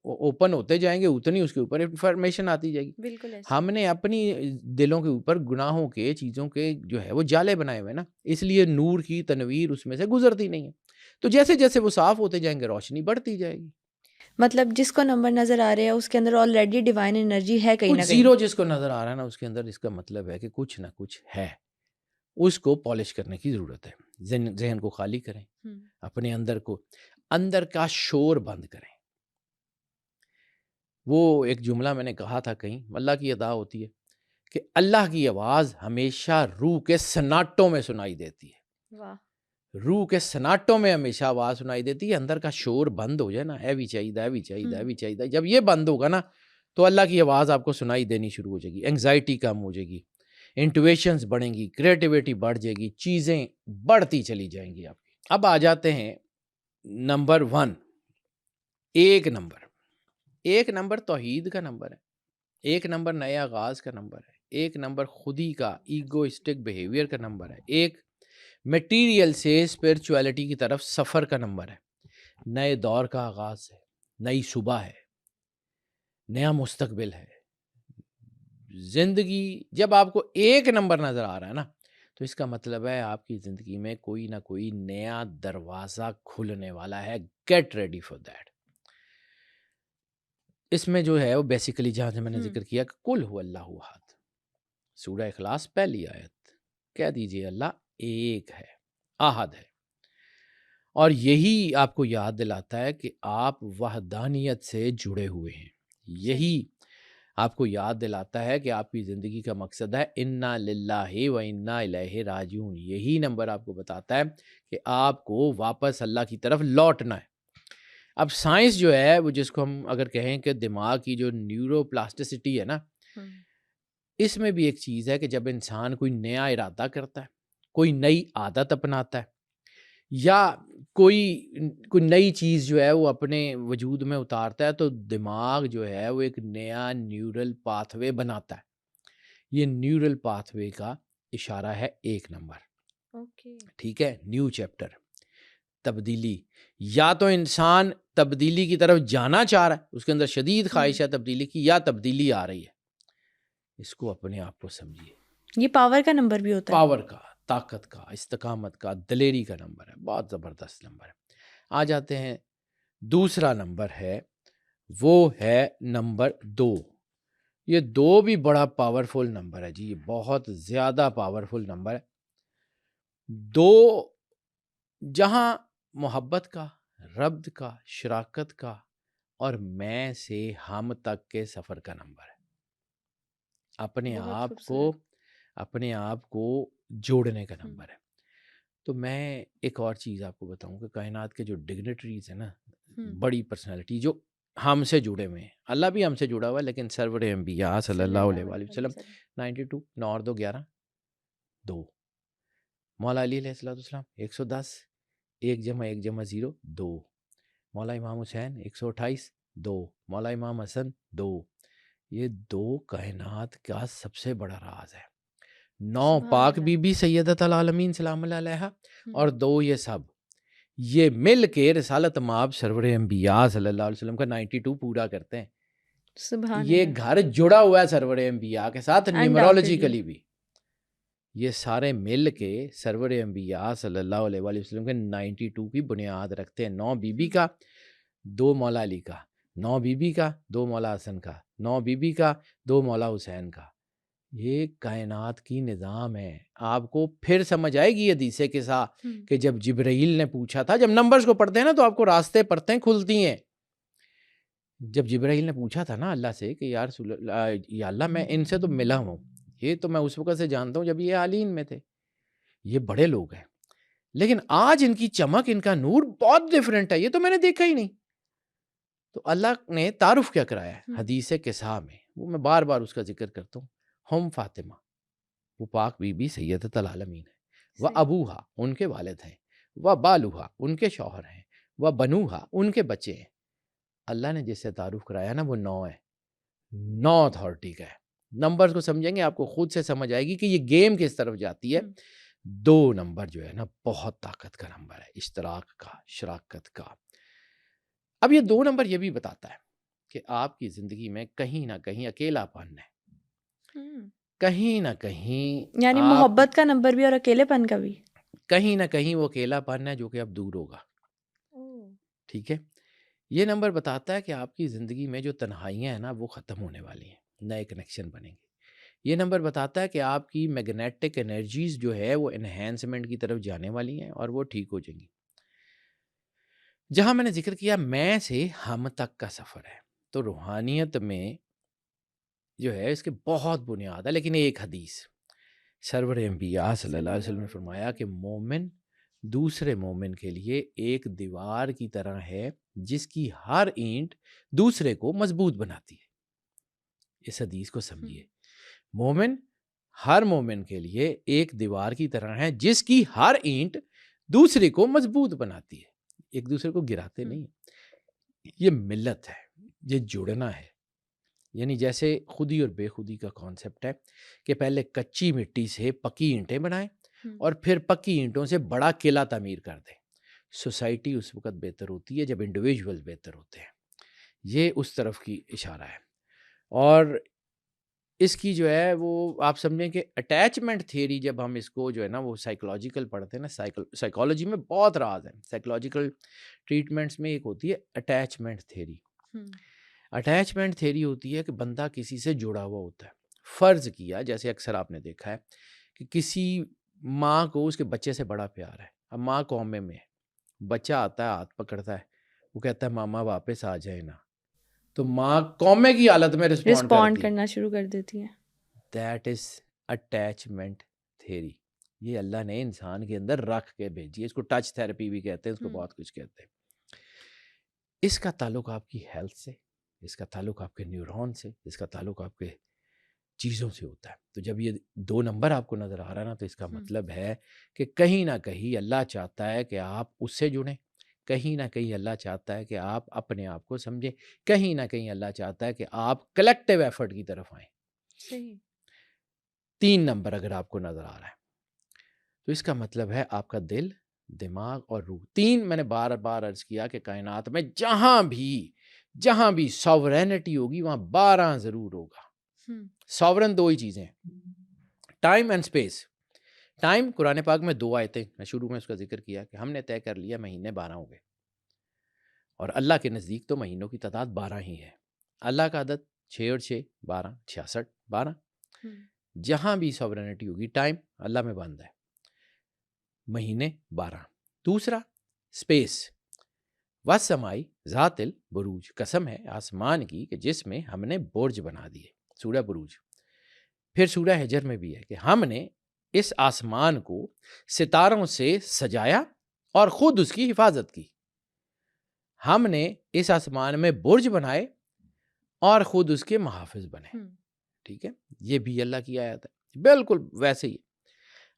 اوپن ہوتے جائیں گے اتنی اس کے اوپر انفارمیشن آتی جائے گی. بالکل. ہم نے اپنی دلوں کے اوپر گناہوں کے چیزوں کے جو ہے وہ جالے بنائے ہوئے نا، اس لیے نور کی تنویر اس میں سے گزرتی نہیں ہے. تو جیسے جیسے وہ صاف ہوتے جائیں گے روشنی بڑھتی جائے گی. مطلب جس کو نمبر نظر آ رہے ہیں اس کے اندر آلریڈی ڈیوائن انرجی ہے کہیں نہ کہیں. زیرو جس کو نظر آ رہا ہے نا اس کے اندر، اس کا مطلب ہے کہ کچھ نہ کچھ ہے. اس کو پالش کرنے کی ضرورت ہے. ذہن کو خالی کریں، اپنے اندر کا شور بند کریں. وہ ایک جملہ میں نے کہا تھا کہیں، اللہ کی ادا ہوتی ہے کہ اللہ کی آواز ہمیشہ روح کے سناٹوں میں سنائی دیتی ہے. واہ. روح کے سناٹوں میں ہمیشہ آواز سنائی دیتی ہے. اندر کا شور بند ہو جائے نا، اے بھی چاہیے، بھی چاہیے، بھی چاہیے، جب یہ بند ہوگا نا تو اللہ کی آواز آپ کو سنائی دینی شروع ہو جائے گی. انگزائٹی کم ہو جائے گی، انٹویشنز بڑھیں گی، کریٹیویٹی بڑھ جائے گی، چیزیں بڑھتی چلی جائیں گی آپ کی. اب آ جاتے ہیں نمبر 1. ایک نمبر توحید کا نمبر ہے. ایک نمبر نئے آغاز کا نمبر ہے. ایک نمبر خودی کا ایگوئسٹک بیہیویئر کا نمبر ہے. ایک میٹیریل سے اسپرچویلٹی کی طرف سفر کا نمبر ہے. نئے دور کا آغاز ہے، نئی صبح ہے، نیا مستقبل ہے. زندگی جب آپ کو ایک نمبر نظر آ رہا ہے نا تو اس کا مطلب ہے آپ کی زندگی میں کوئی نہ کوئی نیا دروازہ کھلنے والا ہے. Get ready for that. اس میں جو ہے وہ بیسیکلی جہاں سے میں نے ذکر کیا کہ کل ہو اللہ احد، سورہ اخلاص پہلی آیت، کہہ دیجئے اللہ ایک ہے، احد ہے. اور یہی آپ کو یاد دلاتا ہے کہ آپ وحدانیت سے جڑے ہوئے ہیں. یہی آپ کو یاد دلاتا ہے کہ آپ کی زندگی کا مقصد ہے انا للہ و انا الیہ راجعون. یہی نمبر آپ کو بتاتا ہے کہ آپ کو واپس اللہ کی طرف لوٹنا ہے. اب سائنس جو ہے وہ جس کو ہم اگر کہیں کہ دماغ کی جو نیورو پلاسٹسٹی ہے نا، اس میں بھی ایک چیز ہے کہ جب انسان کوئی نیا ارادہ کرتا ہے، کوئی نئی عادت اپناتا ہے یا کوئی نئی چیز جو ہے وہ اپنے وجود میں اتارتا ہے تو دماغ جو ہے وہ ایک نیا نیورل پاتھ وے بناتا ہے. یہ نیورل پاتھ وے کا اشارہ ہے ایک نمبر. ٹھیک ہے. نیو چیپٹر، تبدیلی. یا تو انسان تبدیلی کی طرف جانا چاہ رہا ہے، اس کے اندر شدید خواہش ہے تبدیلی کی، یا تبدیلی آ رہی ہے، اس کو اپنے آپ کو سمجھیے۔ یہ پاور کا نمبر بھی ہوتا ہے؟ پاور کا، طاقت کا، استقامت کا، دلیری کا نمبر ہے، بہت زبردست نمبر ہے۔ آ جاتے ہیں دوسرا نمبر ہے، وہ ہے نمبر 2۔ یہ 2 بھی بڑا پاورفل نمبر ہے جی، یہ بہت زیادہ پاورفل نمبر ہے۔ 2 جہاں محبت کا، ربط کا، شراکت کا اور میں سے ہم تک کے سفر کا نمبر ہے، اپنے آپ کو جوڑنے کا نمبر ہے۔ تو میں ایک اور چیز آپ کو بتاؤں کہ کائنات کے جو ڈگنیٹریز ہیں نا، بڑی پرسنالٹی جو ہم سے جڑے ہوئے ہیں، اللہ بھی ہم سے جڑا ہوا ہے، لیکن سرور انبیاء صلی اللہ علیہ وآلہ وسلم 92، 9 اور 2 11، 2۔ مولا علی علیہ السلام 110، 1 + 1 = 0، 2۔ مولا امام حسین 128، 2۔ مولا امام حسن 2۔ یہ 2 کائنات کا سب سے بڑا راز ہے۔ 9 پاک بی بی سیدۃ العالمین سلام اللہ علیہا، اور 2 یہ سب، یہ مل کے رسالت مآب سرور انبیاء صلی اللہ علیہ وسلم کا 92 پورا کرتے ہیں۔ سبحان یہ اللہ۔ گھر جڑا ہوا ہے سرور انبیاء کے ساتھ نیمرولوجیکلی بھی۔ یہ سارے مل کے سرور انبیاء صلی اللہ علیہ وآلہ وسلم کے 92 کی بنیاد رکھتے ہیں۔ 9 بی بی کا، 2 مولا علی کا، 9 بی بی کا، 2 مولا حسن کا، 9 بی بی کا، 2 مولا حسین کا۔ یہ کائنات کی نظام ہے۔ آپ کو پھر سمجھ آئے گی حدیث قصہ کہ جب جبرائیل نے پوچھا تھا، جب نمبرز کو پڑھتے ہیں نا تو آپ کو راستے پرتیں کھلتی ہیں۔ جب جبرائیل نے پوچھا تھا نا اللہ سے کہ یا اللہ میں ان سے تو ملا ہوں، یہ تو میں اس وقت سے جانتا ہوں جب یہ عالین میں تھے، یہ بڑے لوگ ہیں، لیکن آج ان کی چمک، ان کا نور بہت ڈیفرنٹ ہے، یہ تو میں نے دیکھا ہی نہیں۔ تو اللہ نے تعارف کیا کرایا ہے حدیث قصہ میں، وہ میں بار بار اس کا ذکر کرتا ہوں۔ ہم فاطمہ، وہ پاک بی بی سیدۃ العالمین ہے، و ابوہا، ان کے والد ہیں، و بالوہا، ان کے شوہر ہیں، و بنوہا، ان کے بچے ہیں۔ اللہ نے جس سے تعارف کرایا نا وہ 9 ہے، 9 اتھارٹی کا ہے۔ نمبرز کو سمجھیں گے آپ کو خود سے سمجھ آئے گی کہ یہ گیم کس طرف جاتی ہے۔ 2 نمبر جو ہے نا بہت طاقت کا نمبر ہے، اشتراک کا، شراکت کا۔ اب یہ 2 نمبر یہ بھی بتاتا ہے کہ آپ کی زندگی میں کہیں نہ کہیں اکیلا پن ہے، کہیں نہ کہیں یعنی محبت کا نمبر بھی اور اکیلے پن کا بھی، کہیں نہ کہیں وہ اکیلا پن ہے جو کہ اب دور ہوگا۔ ٹھیک ہے، یہ نمبر بتاتا ہے کہ آپ کی زندگی میں جو تنہائیاں ہیں نا وہ ختم ہونے والی ہیں، نئے کنیکشن بنیں گے۔ یہ نمبر بتاتا ہے کہ آپ کی میگنیٹک انرجیز جو ہے وہ انہینسمنٹ کی طرف جانے والی ہیں اور وہ ٹھیک ہو جائیں گی۔ جہاں میں نے ذکر کیا میں سے ہم تک کا سفر ہے، تو روحانیت میں جو ہے اس کے بہت بنیاد ہے، لیکن ایک حدیث سرور انبیاء صلی اللہ علیہ وسلم نے فرمایا کہ مومن دوسرے مومن کے لیے ایک دیوار کی طرح ہے جس کی ہر اینٹ دوسرے کو مضبوط بناتی ہے۔ اس حدیث کو سمجھیے، مومن ہر مومن کے لیے ایک دیوار کی طرح ہے جس کی ہر اینٹ دوسرے کو مضبوط بناتی ہے، ایک دوسرے کو گراتے نہیں۔ یہ ملت ہے، یہ جڑنا ہے، یعنی جیسے خودی اور بے خودی کا کانسیپٹ ہے کہ پہلے کچی مٹی سے پکی اینٹیں بنائیں اور پھر پکی اینٹوں سے بڑا قلعہ تعمیر کر دیں۔ سوسائٹی اس وقت بہتر ہوتی ہے جب انڈیویجول بہتر ہوتے ہیں، یہ اس طرف کی اشارہ ہے۔ اور اس کی جو ہے وہ آپ سمجھیں کہ اٹیچمنٹ تھیوری، جب ہم اس کو جو ہے نا وہ سائیکولوجیکل پڑھتے ہیں نا، سائیکالوجی میں بہت راز ہے، سائیکولوجیکل ٹریٹمنٹس میں ایک ہوتی ہے اٹیچمنٹ تھیوری۔ اٹیچمنٹ تھیوری ہوتی ہے کہ بندہ کسی سے جڑا ہوا ہوتا ہے، فرض کیا جیسے اکثر آپ نے دیکھا ہے کہ کسی ماں کو اس کے بچے سے بڑا پیار ہے، اب ماں کومے میں ہے، بچہ آتا ہے ہاتھ پکڑتا ہے، وہ کہتا ہے ماما واپس آ جائے نا، تو ماں کومے کی حالت میں رسپونڈ کرنا شروع کر دیتی ہے۔ دیٹ از اٹیچمنٹ تھیوری، یہ اللہ نے انسان کے اندر رکھ کے بھیجی ہے، اس کو ٹچ تھراپی بھی کہتے ہیں، اس کو بہت کچھ کہتے ہیں۔ اس کا تعلق آپ کی ہیلتھ سے، اس کا تعلق آپ کے نیورون سے، اس کا تعلق آپ کے چیزوں سے ہوتا ہے۔ تو جب یہ 2 نمبر آپ کو نظر آ رہا ہے نا، تو اس کا مطلب ہے کہ کہیں نہ کہیں اللہ چاہتا ہے کہ آپ اس سے جڑیں، کہیں نہ کہیں اللہ چاہتا ہے کہ آپ اپنے آپ کو سمجھیں، کہیں نہ کہیں اللہ چاہتا ہے کہ آپ کلیکٹیو ایفرٹ کی طرف آئیں۔ صحیح۔ 3 نمبر اگر آپ کو نظر آ رہا ہے تو اس کا مطلب ہے آپ کا دل دماغ اور روح. 3 میں نے بار بار عرض کیا کہ کائنات میں جہاں بھی ساورینٹی ہوگی وہاں 12 ضرور ہوگا. ساورن 2 ہی چیزیں ہیں, ٹائم اینڈ اسپیس. ٹائم قرآن پاک میں 2 آیتیں, میں شروع میں اس کا ذکر کیا کہ ہم نے طے کر لیا مہینے 12 ہو گئے, اور اللہ کے نزدیک تو مہینوں کی تعداد 12 ہی ہے. اللہ کا عدد 6 اور 6 12, 66 12. جہاں بھی ساورینٹی ہوگی ٹائم اللہ میں بند ہے, مہینے 12. دوسرا اسپیس, والسمائی ذات البروج, قسم ہے آسمان کی کہ جس میں ہم نے برج بنا دیے, سورہ بروج. پھر سورہ حجر میں بھی ہے کہ ہم نے اس آسمان کو ستاروں سے سجایا اور خود اس کی حفاظت کی. ہم نے اس آسمان میں برج بنائے اور خود اس کے محافظ بنے. ٹھیک ہے, یہ بھی اللہ کی آیت ہے, بالکل ویسے ہی.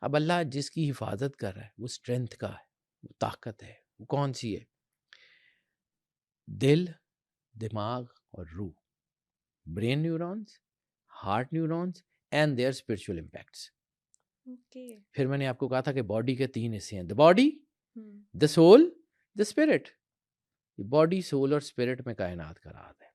اب اللہ جس کی حفاظت کر رہا ہے وہ اسٹرینتھ کا ہے, وہ طاقت ہے, وہ کون سی ہے؟ دل, دماغ اور روح, brain neurons, heart neurons and their spiritual impacts. پھر میں نے آپ کو کہا تھا کہ باڈی کے 3 حصے ہیں, the body, the civil, the spirit. Body, civil اور اسپرٹ میں کائنات کا راز ہے.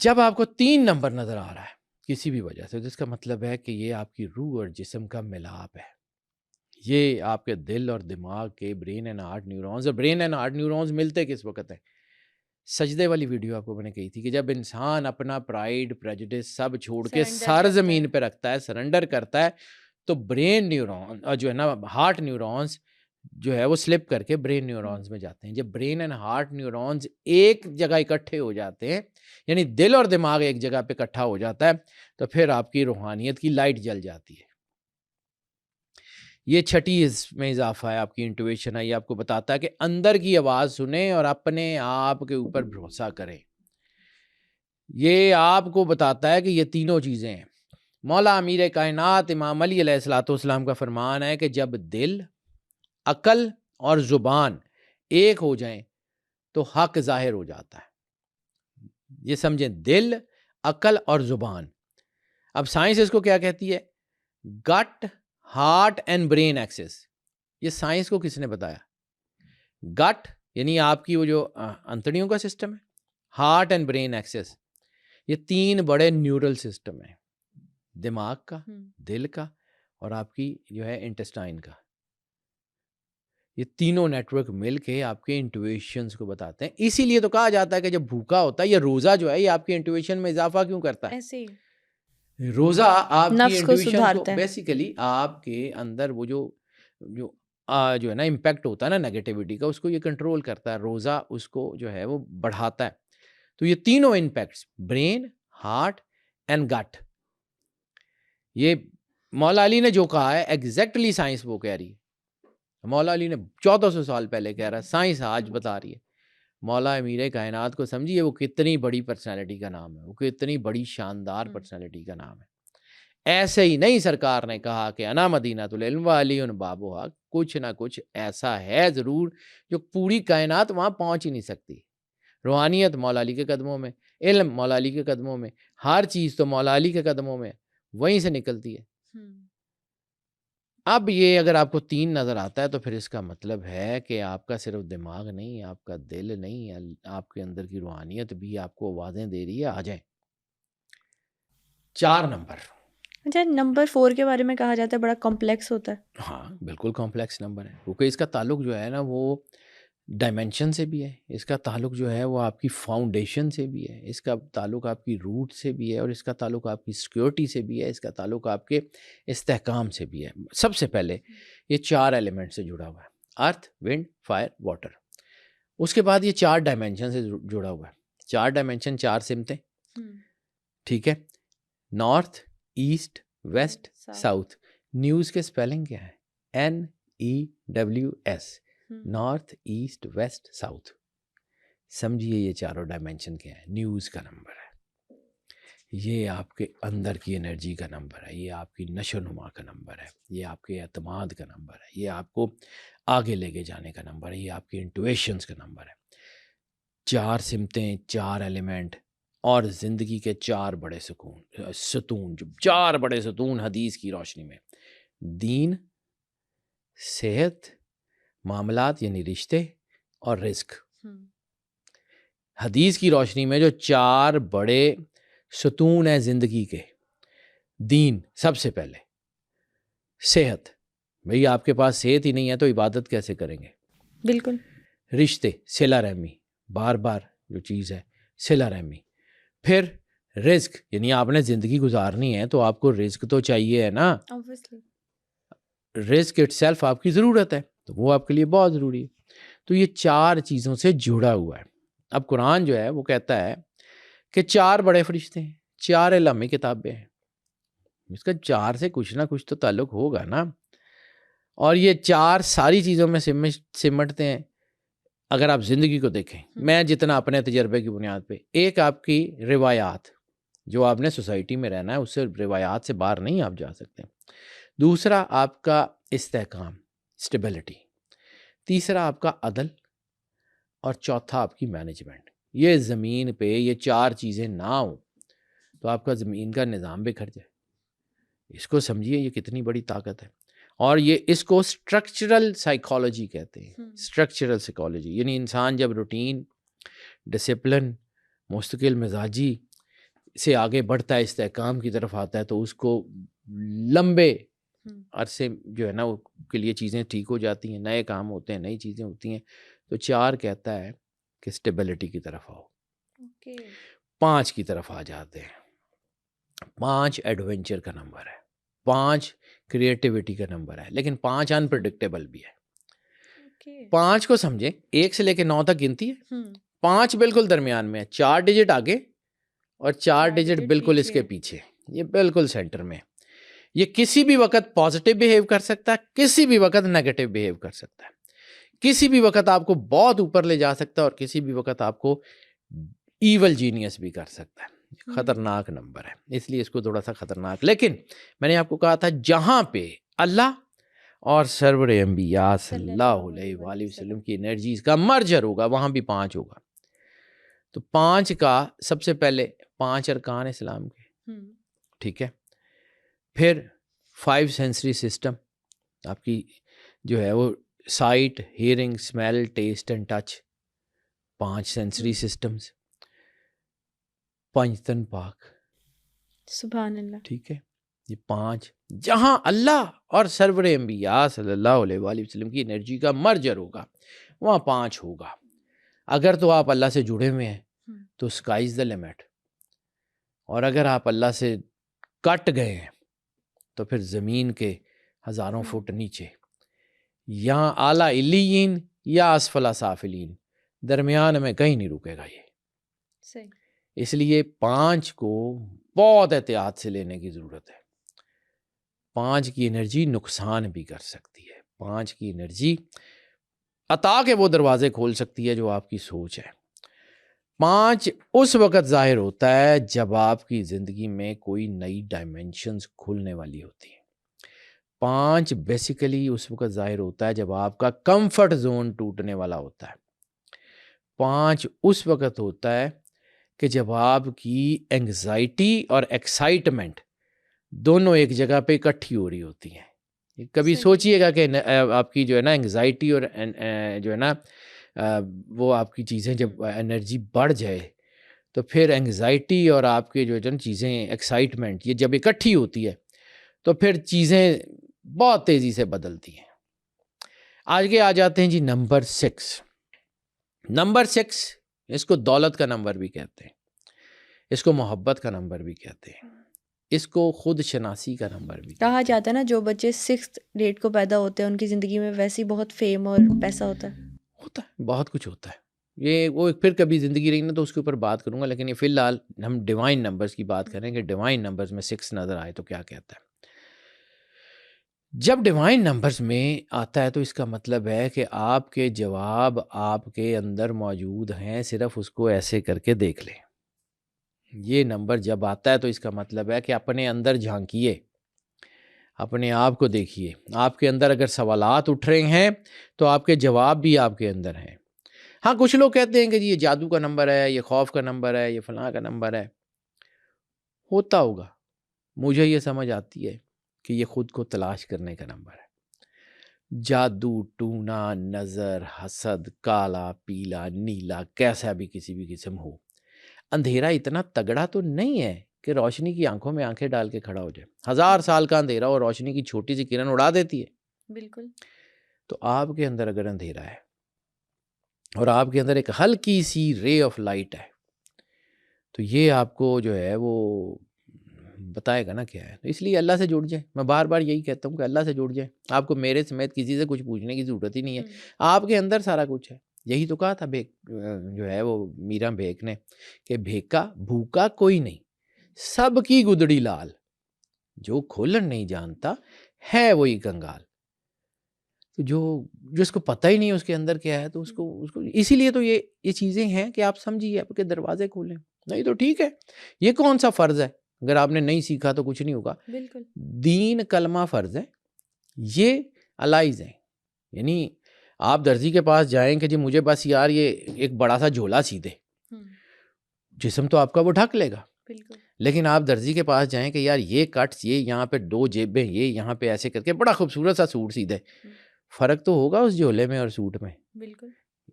جب آپ کو 3 نمبر نظر آ رہا ہے کسی بھی وجہ سے, جس کا مطلب ہے کہ یہ آپ کی روح اور جسم کا ملاپ ہے. یہ آپ کے دل اور دماغ کے برین اینڈ ہارٹ نیورونز, اور برین اینڈ ہارٹ نیورونز ملتے کس وقت ہیں؟ سجدے والی ویڈیو آپ کو میں نے کہی تھی کہ جب انسان اپنا پرائیڈ, پریجوڈس سب چھوڑ کے سر زمین پہ رکھتا ہے, سرنڈر کرتا ہے, تو برین نیورون جو ہے نا, ہارٹ نیورونز جو ہے وہ سلپ کر کے برین نیورونز میں جاتے ہیں. جب برین اینڈ ہارٹ نیورونز ایک جگہ اکٹھے ہو جاتے ہیں, یعنی دل اور دماغ ایک جگہ پہ اکٹھا ہو جاتا ہے, تو پھر آپ کی روحانیت کی لائٹ جل جاتی ہے. یہ 6 اس میں اضافہ ہے, آپ کی انٹویشن ہے. یہ آپ کو بتاتا ہے کہ اندر کی آواز سنیں اور اپنے آپ کے اوپر بھروسہ کریں. یہ آپ کو بتاتا ہے کہ یہ تینوں چیزیں ہیں. مولا امیر کائنات امام علی علیہ الصلوۃ والسلام کا فرمان ہے کہ جب دل, عقل اور زبان ایک ہو جائیں تو حق ظاہر ہو جاتا ہے. یہ سمجھیں, دل, عقل اور زبان. اب سائنس اس کو کیا کہتی ہے؟ گٹ, ہارٹ اینڈ برین ایکسس. یہ سائنس کو کس نے بتایا؟ گٹ یعنی آپ کی وہ جو انتڑیوں کا سسٹم ہے, ہارٹ اینڈ برین ایکسس, یہ 3 بڑے نیورل سسٹم ہیں, دماغ کا, دل کا اور آپ کی جو ہے انٹسٹائن کا. یہ تینوں نیٹورک مل کے آپ کے انٹویشنز کو بتاتے ہیں. اسی لیے تو کہا جاتا ہے کہ جب بھوکا ہوتا ہے, یہ روزہ جو ہے یہ آپ کی انٹویشن میں اضافہ کیوں کرتا ہے؟ ایسے ہی روزہ آپ کی انٹویشن کو بیسیکلی آپ کے اندر وہ جو ہے نا امپیکٹ ہوتا ہے نا نیگیٹیوٹی کا, اس کو یہ کنٹرول کرتا ہے. روزہ اس کو جو ہے وہ بڑھاتا ہے. تو یہ تینوں امپیکٹس, برین, ہارٹ اینڈ گٹ, یہ مولا علی نے جو کہا ہے ایگزیکٹلی سائنس وہ کہہ رہی ہے. مولا علی نے 1400 سال پہلے کہہ رہا ہے, سائنس آج بتا رہی ہے. مولا امیر کائنات کو سمجھیے وہ کتنی بڑی پرسنالٹی کا نام ہے, وہ کتنی بڑی شاندار پرسنالٹی کا نام ہے. ایسے ہی نہیں سرکار نے کہا کہ انا مدینۃ العلم وعلی بابوہا, کچھ نہ کچھ ایسا ہے ضرور جو پوری کائنات وہاں پہنچ ہی نہیں سکتی. روحانیت مولا علی کے قدموں میں, علم مولا علی کے قدموں میں, ہر چیز تو مولا علی کے قدموں میں, وہیں سے نکلتی ہے. اب یہ اگر آپ کو 3 نظر آتا ہے تو پھر اس کا مطلب ہے کہ آپ کا صرف دماغ نہیں, آپ کا دل نہیں, آپ کے اندر کی روحانیت بھی آپ کو آوازیں دے رہی ہے, آ جائیں. 4 نمبر. اچھا, نمبر 4 کے بارے میں کہا جاتا ہے بڑا کمپلیکس ہوتا ہے. ہاں بالکل کمپلیکس نمبر ہے, کیونکہ اس کا تعلق جو ہے نا وہ ڈائمینشن سے بھی ہے, اس کا تعلق جو ہے وہ آپ کی فاؤنڈیشن سے بھی ہے, اس کا تعلق آپ کی روٹ سے بھی ہے, اور اس کا تعلق آپ کی سیکیورٹی سے بھی ہے, اس کا تعلق آپ کے استحکام سے بھی ہے. سب سے پہلے یہ 4 ایلیمنٹ سے جڑا ہوا ہے, ارتھ, ونڈ, فائر, واٹر. اس کے بعد یہ 4 ڈائمینشن سے جڑا ہوا ہے. 4 ڈائمینشن, 4 سمتیں, ٹھیک ہے. North, east, west, south. News کے سپیلنگ کیا ہے؟ NEWS, north, east, west, south. سمجھیے یہ 4 ڈائمینشن کیا ہے؟ نیوز کا نمبر ہے, یہ آپ کے اندر کی انرجی کا نمبر ہے, یہ آپ کی نشو و نما کا نمبر ہے, یہ آپ کے اعتماد کا نمبر ہے, یہ آپ کو آگے لے کے جانے کا نمبر ہے, یہ آپ کی انٹویشنز کا نمبر ہے. 4 سمتیں, 4 ایلیمنٹ اور زندگی کے 4 بڑے ستون, جو 4 بڑے ستون حدیث کی روشنی میں: دین, صحت، معاملات یعنی رشتے اور رزق۔ حدیث کی روشنی میں جو 4 بڑے ستون ہیں زندگی کے، دین سب سے پہلے، صحت، بھئی آپ کے پاس صحت ہی نہیں ہے تو عبادت کیسے کریں گے؟ بالکل۔ رشتے، صلہ رحمی، بار بار جو چیز ہے صلہ رحمی۔ پھر رزق، یعنی آپ نے زندگی گزارنی ہے تو آپ کو رزق تو چاہیے ہے نا، Obviously۔ رزق اٹ سیلف آپ کی ضرورت ہے تو وہ آپ کے لیے بہت ضروری ہے۔ تو یہ 4 چیزوں سے جڑا ہوا ہے۔ اب قرآن جو ہے وہ کہتا ہے کہ 4 بڑے فرشتے ہیں، 4 علمی کتابیں ہیں، اس کا 4 سے کچھ نہ کچھ تو تعلق ہوگا نا، اور یہ 4 ساری چیزوں میں سمٹتے ہیں۔ اگر آپ زندگی کو دیکھیں، میں جتنا اپنے تجربے کی بنیاد پہ، ایک آپ کی روایات، جو آپ نے سوسائٹی میں رہنا ہے اس سے روایات سے باہر نہیں آپ جا سکتے۔ دوسرا آپ کا استحکام، اسٹیبلٹی۔ تیسرا آپ کا عدل، اور چوتھا آپ کی مینجمنٹ۔ یہ زمین پہ یہ 4 چیزیں نہ ہوں تو آپ کا زمین کا نظام بکھر جائے۔ اس کو سمجھیے یہ کتنی بڑی طاقت ہے، اور یہ اس کو اسٹرکچرل سائیکالوجی کہتے ہیں۔ اسٹرکچرل سائیکالوجی یعنی انسان جب روٹین، ڈسپلن، مستقل مزاجی سے آگے بڑھتا ہے، استحکام کی طرف آتا ہے، تو اس کو لمبے عرصے جو ہے نا وہ کے لیے چیزیں ٹھیک ہو جاتی ہیں، نئے کام ہوتے ہیں، نئی چیزیں ہوتی ہیں۔ تو 4 کہتا ہے کہ اسٹیبلٹی کی طرف آؤ۔ 5 کی طرف آ جاتے ہیں۔ 5 ایڈونچر کا نمبر ہے، 5 کریٹیوٹی کا نمبر ہے، لیکن 5 انپریڈکٹیبل بھی ہے۔ 5 کو سمجھیں، 1 سے لے کے 9 تک گنتی ہے، 5 بالکل درمیان میں ہے، 4 ڈیجٹ آگے اور 4 ڈیجٹ بالکل اس کے پیچھے، یہ بالکل سینٹر میں۔ یہ کسی بھی وقت پازیٹیو بیہیو کر سکتا ہے، کسی بھی وقت نیگیٹو بیہیو کر سکتا ہے، کسی بھی وقت آپ کو بہت اوپر لے جا سکتا ہے اور کسی بھی وقت آپ کو ایول جینیس بھی کر سکتا ہے۔ خطرناک نمبر ہے، اس لیے اس کو تھوڑا سا خطرناک، لیکن میں نے آپ کو کہا تھا جہاں پہ اللہ اور سرور انبیاء صلی اللہ علیہ وآلہ وسلم کی انرجیز کا مرجر ہوگا، وہاں بھی 5 ہوگا۔ تو 5 کا سب سے پہلے 5 ارکان اسلام کے، ٹھیک ہے۔ پھر 5 سینسری سسٹم، آپ کی جو ہے وہ sight, hearing, smell, taste and touch, 5 sensory systems. 5 تن پاک، سبحان اللہ، ٹھیک ہے۔ یہ 5 جہاں اللہ اور سرور انبیاء صلی اللہ علیہ وآلہ وسلم کی انرجی کا مرجر ہوگا، وہاں 5 ہوگا۔ اگر تو آپ اللہ سے جڑے ہوئے ہیں تو اسکائی از دا لمٹ، اور اگر آپ اللہ سے کٹ گئے ہیں تو پھر زمین کے ہزاروں فٹ نیچے، یہاں اعلیٰ علیین یا اسفل سافلین، درمیان میں کہیں نہیں رکے گا یہ۔ صحیح۔ اس لیے 5 کو بہت احتیاط سے لینے کی ضرورت ہے۔ 5 کی انرجی نقصان بھی کر سکتی ہے، 5 کی انرجی عطا کے وہ دروازے کھول سکتی ہے جو آپ کی سوچ ہے۔ 5 اس وقت ظاہر ہوتا ہے جب آپ کی زندگی میں کوئی نئی ڈائمینشنز کھلنے والی ہوتی ہیں۔ 5 بیسیکلی اس وقت ظاہر ہوتا ہے جب آپ کا کمفرٹ زون ٹوٹنے والا ہوتا ہے۔ 5 اس وقت ہوتا ہے کہ جب آپ کی انگزائٹی اور ایکسائٹمنٹ دونوں ایک جگہ پہ اکٹھی ہو رہی ہوتی ہیں۔ کبھی سوچئے گا کہ آپ کی جو ہے نا انگزائٹی اور جو ہے نا وہ آپ کی چیزیں جب انرجی بڑھ جائے تو پھر انگزائٹی اور آپ کے جو ہے نا چیزیں ایکسائٹمنٹ یہ جب اکٹھی ہوتی ہے تو پھر چیزیں بہت تیزی سے بدلتی ہیں۔ آگے آ جاتے ہیں جی نمبر 6۔ نمبر 6 اس کو دولت کا نمبر بھی کہتے ہیں، اس کو محبت کا نمبر بھی کہتے ہیں، اس کو خود شناسی کا نمبر بھی کہا جاتا ہے نا جو بچے 6 ڈیٹ کو پیدا ہوتے ہیں ان کی زندگی میں ویسے ہی بہت فیم اور پیسہ ہوتا ہے، بہت کچھ ہوتا ہے۔ یہ وہ پھر کبھی زندگی رہی نا تو اس کے اوپر بات کروں گا، لیکن یہ فی الحال ہم ڈیوائن نمبرز کی بات کریں کہ ڈیوائن نمبرز میں 6 نظر آئے تو کیا کہتا ہے۔ جب ڈیوائن نمبرز میں آتا ہے تو اس کا مطلب ہے کہ آپ کے جواب آپ کے اندر موجود ہیں، صرف اس کو ایسے کر کے دیکھ لیں۔ یہ نمبر جب آتا ہے تو اس کا مطلب ہے کہ اپنے اندر جھانکیے، اپنے آپ کو دیکھیے، آپ کے اندر اگر سوالات اٹھ رہے ہیں تو آپ کے جواب بھی آپ کے اندر ہیں۔ ہاں کچھ لوگ کہتے ہیں کہ جی یہ جادو کا نمبر ہے، یہ خوف کا نمبر ہے، یہ فلاں کا نمبر ہے، ہوتا ہوگا، مجھے یہ سمجھ آتی ہے کہ یہ خود کو تلاش کرنے کا نمبر ہے۔ جادو ٹونا نظر حسد کالا پیلا نیلا کیسا بھی کسی بھی قسم ہو، اندھیرا اتنا تگڑا تو نہیں ہے کہ روشنی کی آنکھوں میں آنکھیں ڈال کے کھڑا ہو جائے. 1000 سال کا اندھیرا اور روشنی کی چھوٹی سی کرن اڑا دیتی ہے. بالکل. تو آپ کے اندر اگر اندھیرا ہے اور آپ کے اندر ایک ہلکی سی رے آف لائٹ ہے تو یہ آپ کو جو ہے وہ بتائے گا نا کیا ہے. تو اس لیے اللہ سے جڑ جائیں. میں بار بار یہی کہتا ہوں کہ اللہ سے جڑ جائیں. آپ کو میرے سمیت کسی سے کچھ پوچھنے کی ضرورت ہی نہیں ہے. آپ کے اندر سارا کچھ ہے. یہی تو کہا تھا جو ہے وہ میرا بھیک نے کہ بھیکا بھوکا کوئی نہیں، سب کی گدڑی لال، جو کھولن نہیں جانتا ہے وہی کنگال. تو جو اس کو پتہ ہی نہیں اس کے اندر کیا ہے تو اس کو اسی لیے تو یہ چیزیں ہیں کہ آپ سمجھیے آپ کے دروازے کھولیں. نہیں تو ٹھیک ہے، یہ کون سا فرض ہے؟ اگر آپ نے نہیں سیکھا تو کچھ نہیں ہوگا. بالکل. دین کلمہ فرض ہے، یہ الائز ہیں. یعنی آپ درزی کے پاس جائیں کہ جی مجھے بس یار یہ ایک بڑا سا جھولا سی دے، جسم تو آپ کا وہ ڈھک لے گا. بالکل. لیکن آپ درزی کے پاس جائیں کہ یار یہ کٹس، یہ یہاں پہ 2 جیبیں، یہ یہاں پہ ایسے کر کے بڑا خوبصورت سا سوٹ سی دے، فرق تو ہوگا اس جھولے میں اور سوٹ میں. بالکل.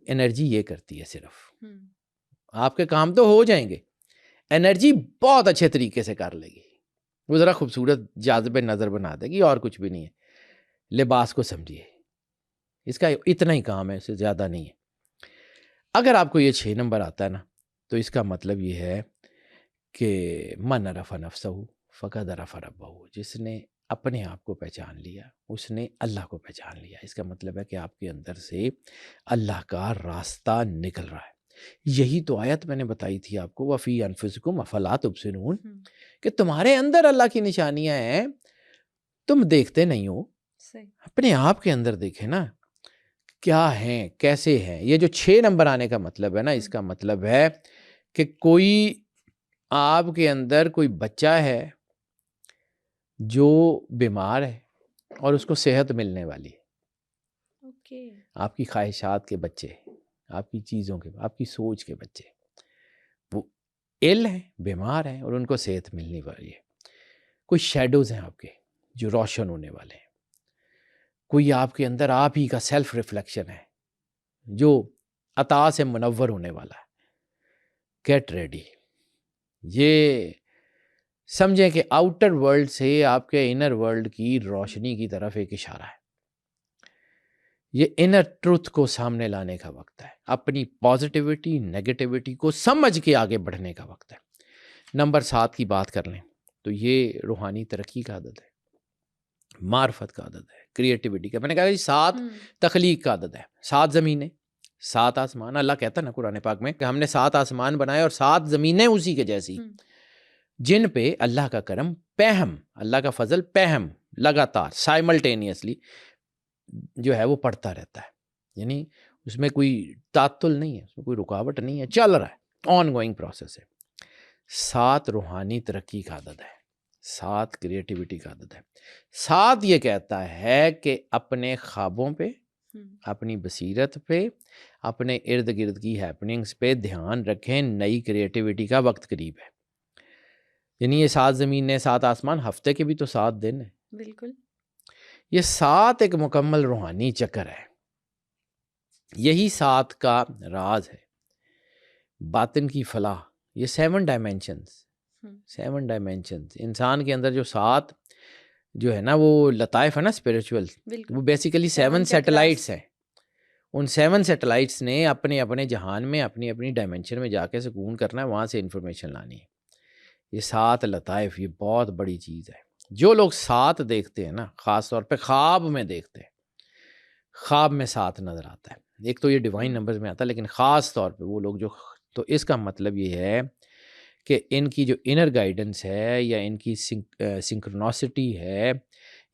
انرجی یہ کرتی ہے صرف. آپ کے کام تو ہو جائیں گے، انرجی بہت اچھے طریقے سے کر لے گی، وہ ذرا خوبصورت جاذب نظر بنا دے گی اور کچھ بھی نہیں ہے. لباس کو سمجھیے، اس کا اتنا ہی کام ہے، اس سے زیادہ نہیں ہے. اگر آپ کو یہ 6 نمبر آتا ہے نا تو اس کا مطلب یہ ہے کہ من عرف نفسہ فقد عرف ربہ، جس نے اپنے آپ کو پہچان لیا اس نے اللہ کو پہچان لیا. اس کا مطلب ہے کہ آپ کے اندر سے اللہ کا راستہ نکل رہا ہے. یہی تو آیت میں نے بتائی تھی آپ کو، وَفِي أَنفُسِكُمْ أَفَلَا تُبْصِرُونَ، کہ تمہارے اندر اللہ کی نشانیاں ہیں، تم دیکھتے نہیں ہو. اپنے آپ کے اندر دیکھیں نا کیا ہیں کیسے ہیں. یہ جو 6 نمبر آنے کا مطلب ہے نا، اس کا مطلب ہے کہ کوئی آپ کے اندر کوئی بچہ ہے جو بیمار ہے اور اس کو صحت ملنے والی ہے. آپ کی خواہشات کے بچے، آپ کی چیزوں کے، آپ کی سوچ کے بچے وہ ill ہیں، بیمار ہیں اور ان کو صحت ملنے والی ہے. کوئی شیڈوز ہیں آپ کے جو روشن ہونے والے ہیں. کوئی آپ کے اندر آپ ہی کا سیلف ریفلیکشن ہے جو عطا سے منور ہونے والا ہے. Get ready. یہ سمجھیں کہ آؤٹر ورلڈ سے آپ کے انر ورلڈ کی روشنی کی طرف ایک اشارہ ہے. یہ انر ٹروتھ کو سامنے لانے کا وقت ہے. اپنی پازیٹیوٹی نیگیٹیوٹی کو سمجھ کے آگے بڑھنے کا وقت ہے. نمبر 7 کی بات کر لیں تو یہ روحانی ترقی کا عدد ہے، معرفت کا عدد ہے، کریٹیوٹی کا. میں نے کہا 7 تخلیق کا عدد ہے. 7 زمینیں، 7 آسمان. اللہ کہتا ہے نا قرآن پاک میں کہ ہم نے 7 آسمان بنائے اور 7 زمینیں اسی کے جیسی، جن پہ اللہ کا کرم پہم، اللہ کا فضل پہم لگاتار سائملٹینیسلی جو ہے وہ پڑھتا رہتا ہے. یعنی اس میں کوئی تعطل نہیں ہے، اس میں کوئی رکاوٹ نہیں ہے، چل رہا ہے، آن گوئنگ پروسیس ہے. 7 روحانی ترقی کا عدد ہے، 7 کریٹیوٹی کا عدد ہے. 7 یہ کہتا ہے کہ اپنے خوابوں پہ، اپنی بصیرت پہ، اپنے ارد گرد کی ہیپننگز پہ دھیان رکھیں. نئی کریٹیوٹی کا وقت قریب ہے. یعنی یہ 7 زمینیں، 7 آسمان، ہفتے کے بھی تو 7 دن ہیں. بالکل. یہ 7 ایک مکمل روحانی چکر ہے. یہی 7 کا راز ہے باطن کی فلاح. یہ 7 ڈائمینشنز، 7 ڈائمینشنز انسان کے اندر جو 7 جو ہے نا وہ لطائف ہے نا اسپریچول، وہ بیسیکلی 7 سیٹلائٹس ہیں. ان 7 سیٹلائٹس نے اپنے اپنے جہان میں اپنی اپنی ڈائمینشن میں جا کے سکون کرنا ہے، وہاں سے انفارمیشن لانی ہے. یہ 7 لطائف، یہ بہت بڑی چیز ہے. جو لوگ 7 دیکھتے ہیں نا، خاص طور پہ خواب میں دیکھتے ہیں، خواب میں 7 نظر آتا ہے. ایک تو یہ ڈیوائن نمبرز میں آتا ہے، لیکن خاص طور پہ وہ لوگ جو، تو اس کا مطلب یہ ہے کہ ان کی جو انر گائیڈنس ہے یا ان کی سنکرونوسٹی ہے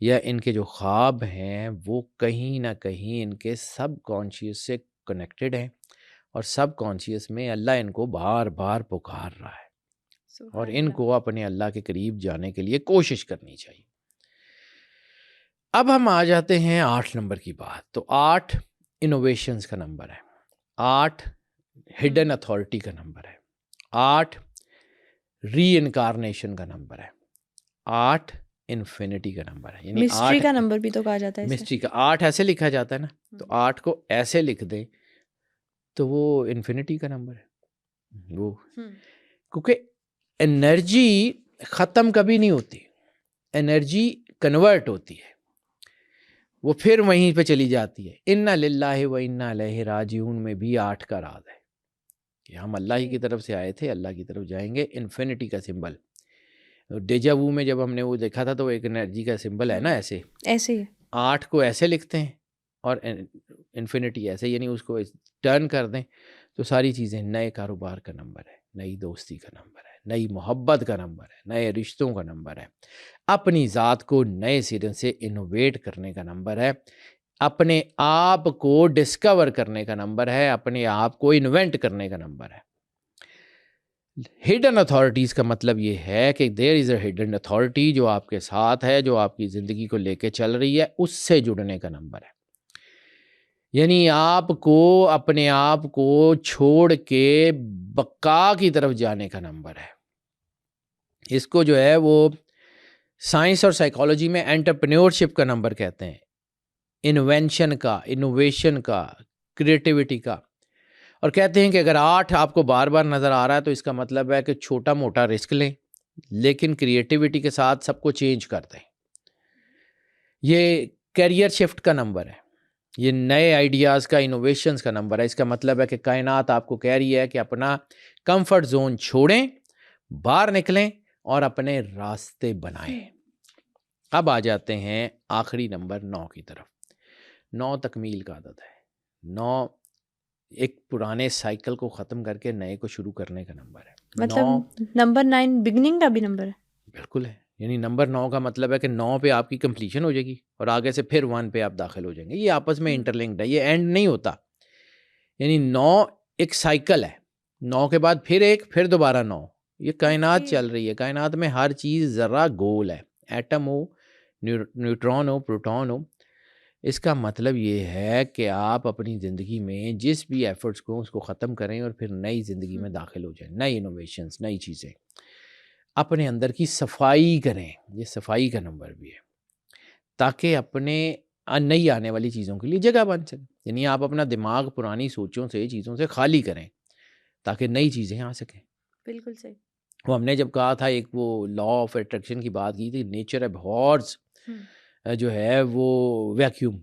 یا ان کے جو خواب ہیں وہ کہیں نہ کہیں ان کے سب کانشیس سے کنیکٹڈ ہیں، اور سب کانشیس میں اللہ ان کو بار بار پکار رہا ہے اور ان کو اپنے اللہ کے قریب جانے کے لیے کوشش کرنی چاہیے. اب ہم آ جاتے ہیں 8 نمبر کی بات. تو 8 انوویشنز کا نمبر ہے، 8 ہڈن اتھارٹی کا نمبر ہے، 8 ری انکارنیشن کا نمبر ہے، 8 انفینٹی کا نمبر ہے. یعنی مسٹری کا نمبر بھی تو کہا جاتا ہے اسے. مسٹری کا 8 ایسے لکھا جاتا ہے نا, تو 8 کو ایسے لکھ دیں تو وہ انفینٹی کا نمبر ہے وہ, کیونکہ انرجی ختم کبھی نہیں ہوتی, انرجی کنورٹ ہوتی ہے, وہ پھر وہیں پہ چلی جاتی ہے. انا للہ و انا الیہ راجعون میں بھی 8 کا راز ہے کہ ہم اللہ ہی کی طرف سے آئے تھے, اللہ کی طرف جائیں گے. انفینٹی کا سمبل ڈیجا وو میں جب ہم نے وہ دیکھا تھا تو وہ ایک انرجی کا سمبل ہے نا, ایسے ایسے ہی 8 کو ایسے لکھتے ہیں اور انفینٹی ایسے, یعنی اس کو ٹرن کر دیں تو ساری چیزیں, نئے کاروبار کا نمبر ہے, نئی دوستی کا نمبر ہے, نئی محبت کا نمبر ہے, نئے رشتوں کا نمبر ہے, اپنی ذات کو نئے سرے سے انوویٹ کرنے کا نمبر ہے, اپنے آپ کو ڈسکور کرنے کا نمبر ہے, اپنے آپ کو انوینٹ کرنے کا نمبر ہے. ہڈن اتھارٹیز کا مطلب یہ ہے کہ دیر از اے ہڈن اتھارٹی جو آپ کے ساتھ ہے, جو آپ کی زندگی کو لے کے چل رہی ہے, اس سے جڑنے کا نمبر ہے. یعنی آپ کو اپنے آپ کو چھوڑ کے بقا کی طرف جانے کا نمبر ہے. اس کو جو ہے وہ سائنس اور سائیکالوجی میں انٹرپرینیورشپ کا نمبر کہتے ہیں, انوینشن کا, انوویشن کا, کریٹیوٹی کا. اور کہتے ہیں کہ اگر 8 آپ کو بار بار نظر آ رہا ہے تو اس کا مطلب ہے کہ چھوٹا موٹا رسک لیں لیکن کریٹیوٹی کے ساتھ سب کو چینج کر دیں. یہ کیریئر شفٹ کا نمبر ہے, یہ نئے آئیڈیاز کا, انوویشنز کا نمبر ہے. اس کا مطلب ہے کہ کائنات آپ کو کہہ رہی ہے کہ اپنا کمفرٹ زون چھوڑیں, باہر نکلیں اور اپنے راستے بنائیں. اب آ جاتے ہیں آخری نمبر 9 کی طرف. 9 تکمیل کا عدد ہے. 9 ایک پرانے سائیکل کو ختم کر کے نئے کو شروع کرنے کا نمبر ہے. مطلب نمبر 9 بگننگ کا بھی نمبر ہے. بالکل ہے, یعنی نمبر 9 کا مطلب ہے کہ 9 پہ آپ کی کمپلیشن ہو جائے گی اور آگے سے پھر 1 پہ آپ داخل ہو جائیں گے. یہ آپس میں انٹرلنکڈ ہے, یہ اینڈ نہیں ہوتا. یعنی 9 ایک سائیکل ہے, 9 کے بعد پھر ایک, پھر دوبارہ 9. یہ کائنات چل رہی ہے, کائنات میں ہر چیز ذرا گول ہے, ایٹم ہو, نیوٹرون ہو, پروٹون ہو. اس کا مطلب یہ ہے کہ آپ اپنی زندگی میں جس بھی ایفرٹس کو اس کو ختم کریں اور پھر نئی زندگی میں داخل ہو جائیں, نئی انوویشنز, نئی چیزیں, اپنے اندر کی صفائی کریں. یہ صفائی کا نمبر بھی ہے تاکہ اپنے نئی آنے والی چیزوں کے لیے جگہ بن سکے. یعنی آپ اپنا دماغ پرانی سوچوں سے, چیزوں سے خالی کریں تاکہ نئی چیزیں آ سکیں. بالکل صحیح. وہ ہم نے جب کہا تھا ایک وہ لا آف اٹریکشن کی بات کی تھی, نیچر ایبہورز جو ہے وہ ویکیوم,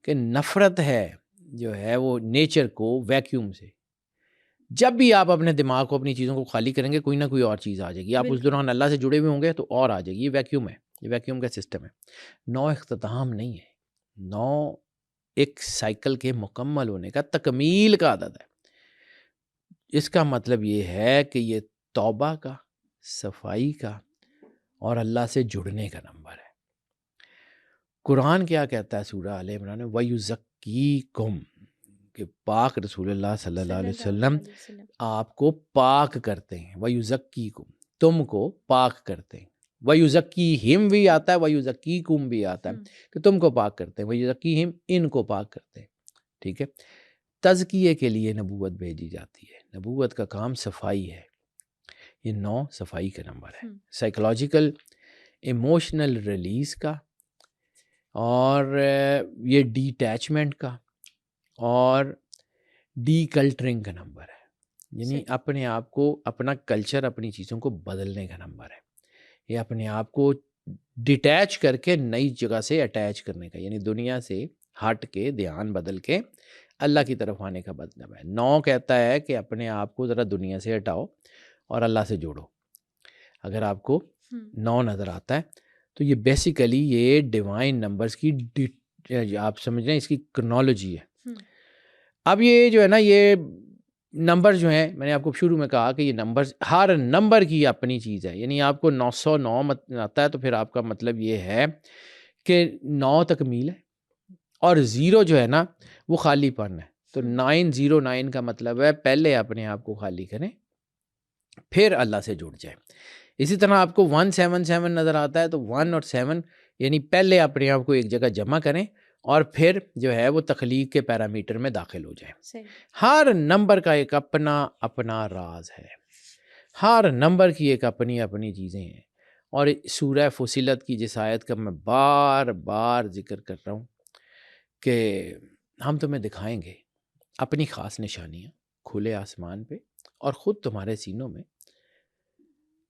کہ نفرت ہے جو ہے وہ نیچر کو ویکیوم سے. جب بھی آپ اپنے دماغ کو, اپنی چیزوں کو خالی کریں گے, کوئی نہ کوئی اور چیز آ جائے گی. آپ اس دوران اللہ سے جڑے ہوئے ہوں گے تو اور آ جائے گی. یہ ویکیوم ہے, یہ ویکیوم کا سسٹم ہے. 9 اختتام نہیں ہے, 9 ایک سائیکل کے مکمل ہونے کا, تکمیل کا عدد ہے. اس کا مطلب یہ ہے کہ یہ توبہ کا, صفائی کا اور اللہ سے جڑنے کا نمبر ہے. قرآن کیا کہتا ہے سورہ آل عمران میں, وَيُزَكِّيكُمْ, کہ پاک رسول اللہ صلی اللہ علیہ وسلم آپ کو پاک کرتے ہیں. وَيُزَكِّيكُمْ, تم کو پاک کرتے ہیں. وَيُزَكِّيهِمْ بھی آتا ہے, وَيُزَكِّيكُمْ بھی آتا ہے کہ تم کو پاک کرتے ہیں. وَيُزَكِّيهِمْ, ان کو پاک کرتے ہیں. ٹھیک ہے, تزکیے کے لیے نبوت بھیجی جاتی ہے. نبوت کا کام صفائی ہے. یہ 9 صفائی کا نمبر ہے, سائیکولوجیکل, ایموشنل ریلیز کا, اور یہ ڈی اٹیچمنٹ کا اور ڈی کلٹرنگ کا نمبر ہے. یعنی اپنے آپ کو, اپنا کلچر, اپنی چیزوں کو بدلنے کا نمبر ہے. یہ اپنے آپ کو ڈیٹیچ کر کے نئی جگہ سے اٹیچ کرنے کا, یعنی دنیا سے ہٹ کے, دھیان بدل کے اللہ کی طرف آنے کا مطلب ہے. 9 کہتا ہے کہ اپنے آپ کو ذرا دنیا سے ہٹاؤ اور اللہ سے جوڑو. اگر آپ کو 9 نظر آتا ہے تو یہ بیسیکلی یہ ڈیوائن نمبرز کی آپ سمجھ رہے ہیں, اس کی کرنالوجی ہے. اب یہ جو ہے نا, یہ نمبر جو ہیں, میں نے آپ کو شروع میں کہا کہ یہ نمبرز, ہر نمبر کی اپنی چیز ہے. یعنی آپ کو 909 آتا ہے تو پھر آپ کا مطلب یہ ہے کہ 9 تکمیل ہے, اور 0 جو ہے نا وہ خالی پن ہے. تو 909 کا مطلب ہے پہلے اپنے آپ کو خالی کریں پھر اللہ سے جڑ جائیں. اسی طرح آپ کو 177 نظر آتا ہے تو 1 اور 7 یعنی پہلے اپنے آپ کو ایک جگہ جمع کریں اور پھر جو ہے وہ تخلیق کے پیرامیٹر میں داخل ہو جائیں. ہر نمبر کا ایک اپنا اپنا راز ہے, ہر نمبر کی ایک اپنی اپنی چیزیں ہیں, اور سورہ فصلت کی جس آیت کا میں بار بار ذکر کر رہا ہوں کہ ہم تمہیں دکھائیں گے اپنی خاص نشانیاں کھلے آسمان پہ اور خود تمہارے سینوں میں،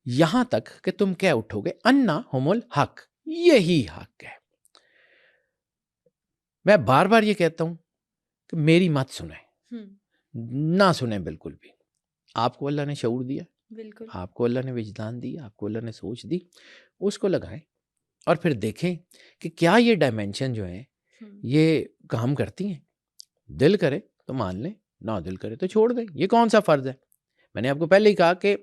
یہاں تک کہ تم کہہ اٹھو گے انا ہم الحق، یہی حق ہے۔ میں بار بار یہ کہتا ہوں کہ میری مت سنیں، نہ سنیں بالکل بھی۔ آپ کو اللہ نے شعور دیا، بالکل آپ کو اللہ نے وجدان دی، آپ کو اللہ نے سوچ دی، اس کو لگائیں اور پھر دیکھیں کہ کیا یہ ڈائمینشن جو ہیں یہ کام کرتی ہیں۔ دل کرے تو مان لیں، نہ دل کرے تو چھوڑ دیں۔ یہ کون سا فرض ہے؟ میں نے آپ کو پہلے ہی کہا کہ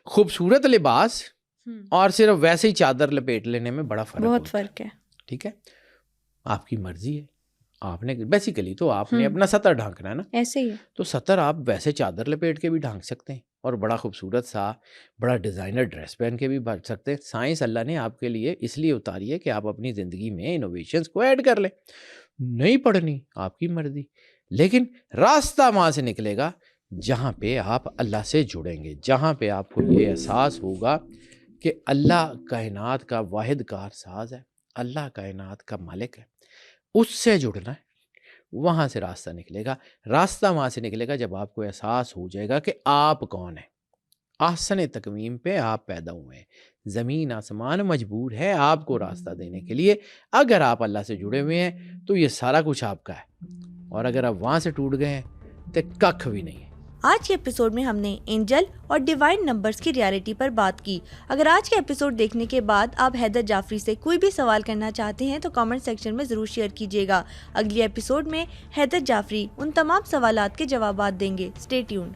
خوبصورت لباس اور صرف ویسے ہی چادر لپیٹ لینے میں بڑا فرق بہت ہوتا ہے۔ فرق ہے۔ ٹھیک ہے، آپ کی مرضی ہے، آپ نے بیسیکلی تو آپ نے اپنا سطر ڈھانکنا ہے نا، ایسے ہی ہے۔ تو سطر آپ ویسے چادر لپیٹ کے بھی ڈھانک سکتے ہیں اور بڑا خوبصورت سا بڑا ڈیزائنر ڈریس پہن کے بھی بچ سکتے ہیں۔ سائنس اللہ نے آپ کے لیے اس لیے اتاری ہے کہ آپ اپنی زندگی میں انوویشنز کو ایڈ کر لیں۔ نہیں پڑھنی آپ کی مرضی، لیکن راستہ وہاں سے نکلے گا جہاں پہ آپ اللہ سے جڑیں گے، جہاں پہ آپ کو یہ احساس ہوگا کہ اللہ کائنات کا واحد کار ساز ہے، اللہ کائنات کا مالک ہے، اس سے جڑنا ہے۔ وہاں سے راستہ نکلے گا۔ راستہ وہاں سے نکلے گا جب آپ کو احساس ہو جائے گا کہ آپ کون ہیں۔ احسن تقویم پہ آپ پیدا ہوئے ہیں، زمین آسمان مجبور ہے آپ کو راستہ دینے کے لیے۔ اگر آپ اللہ سے جڑے ہوئے ہیں تو یہ سارا کچھ آپ کا ہے، اور اگر آپ وہاں سے ٹوٹ گئے ہیں تو ککھ بھی نہیں ہے۔ آج کے ایپیسوڈ میں ہم نے اینجل اور ڈیوائن نمبرز کی ریالٹی پر بات کی۔ اگر آج کے ایپیسوڈ دیکھنے کے بعد آپ حیدر جعفری سے کوئی بھی سوال کرنا چاہتے ہیں تو کامنٹ سیکشن میں ضرور شیئر کیجیے گا۔ اگلی ایپیسوڈ میں حیدر جعفری ان تمام سوالات کے جوابات دیں گے۔ Stay tuned.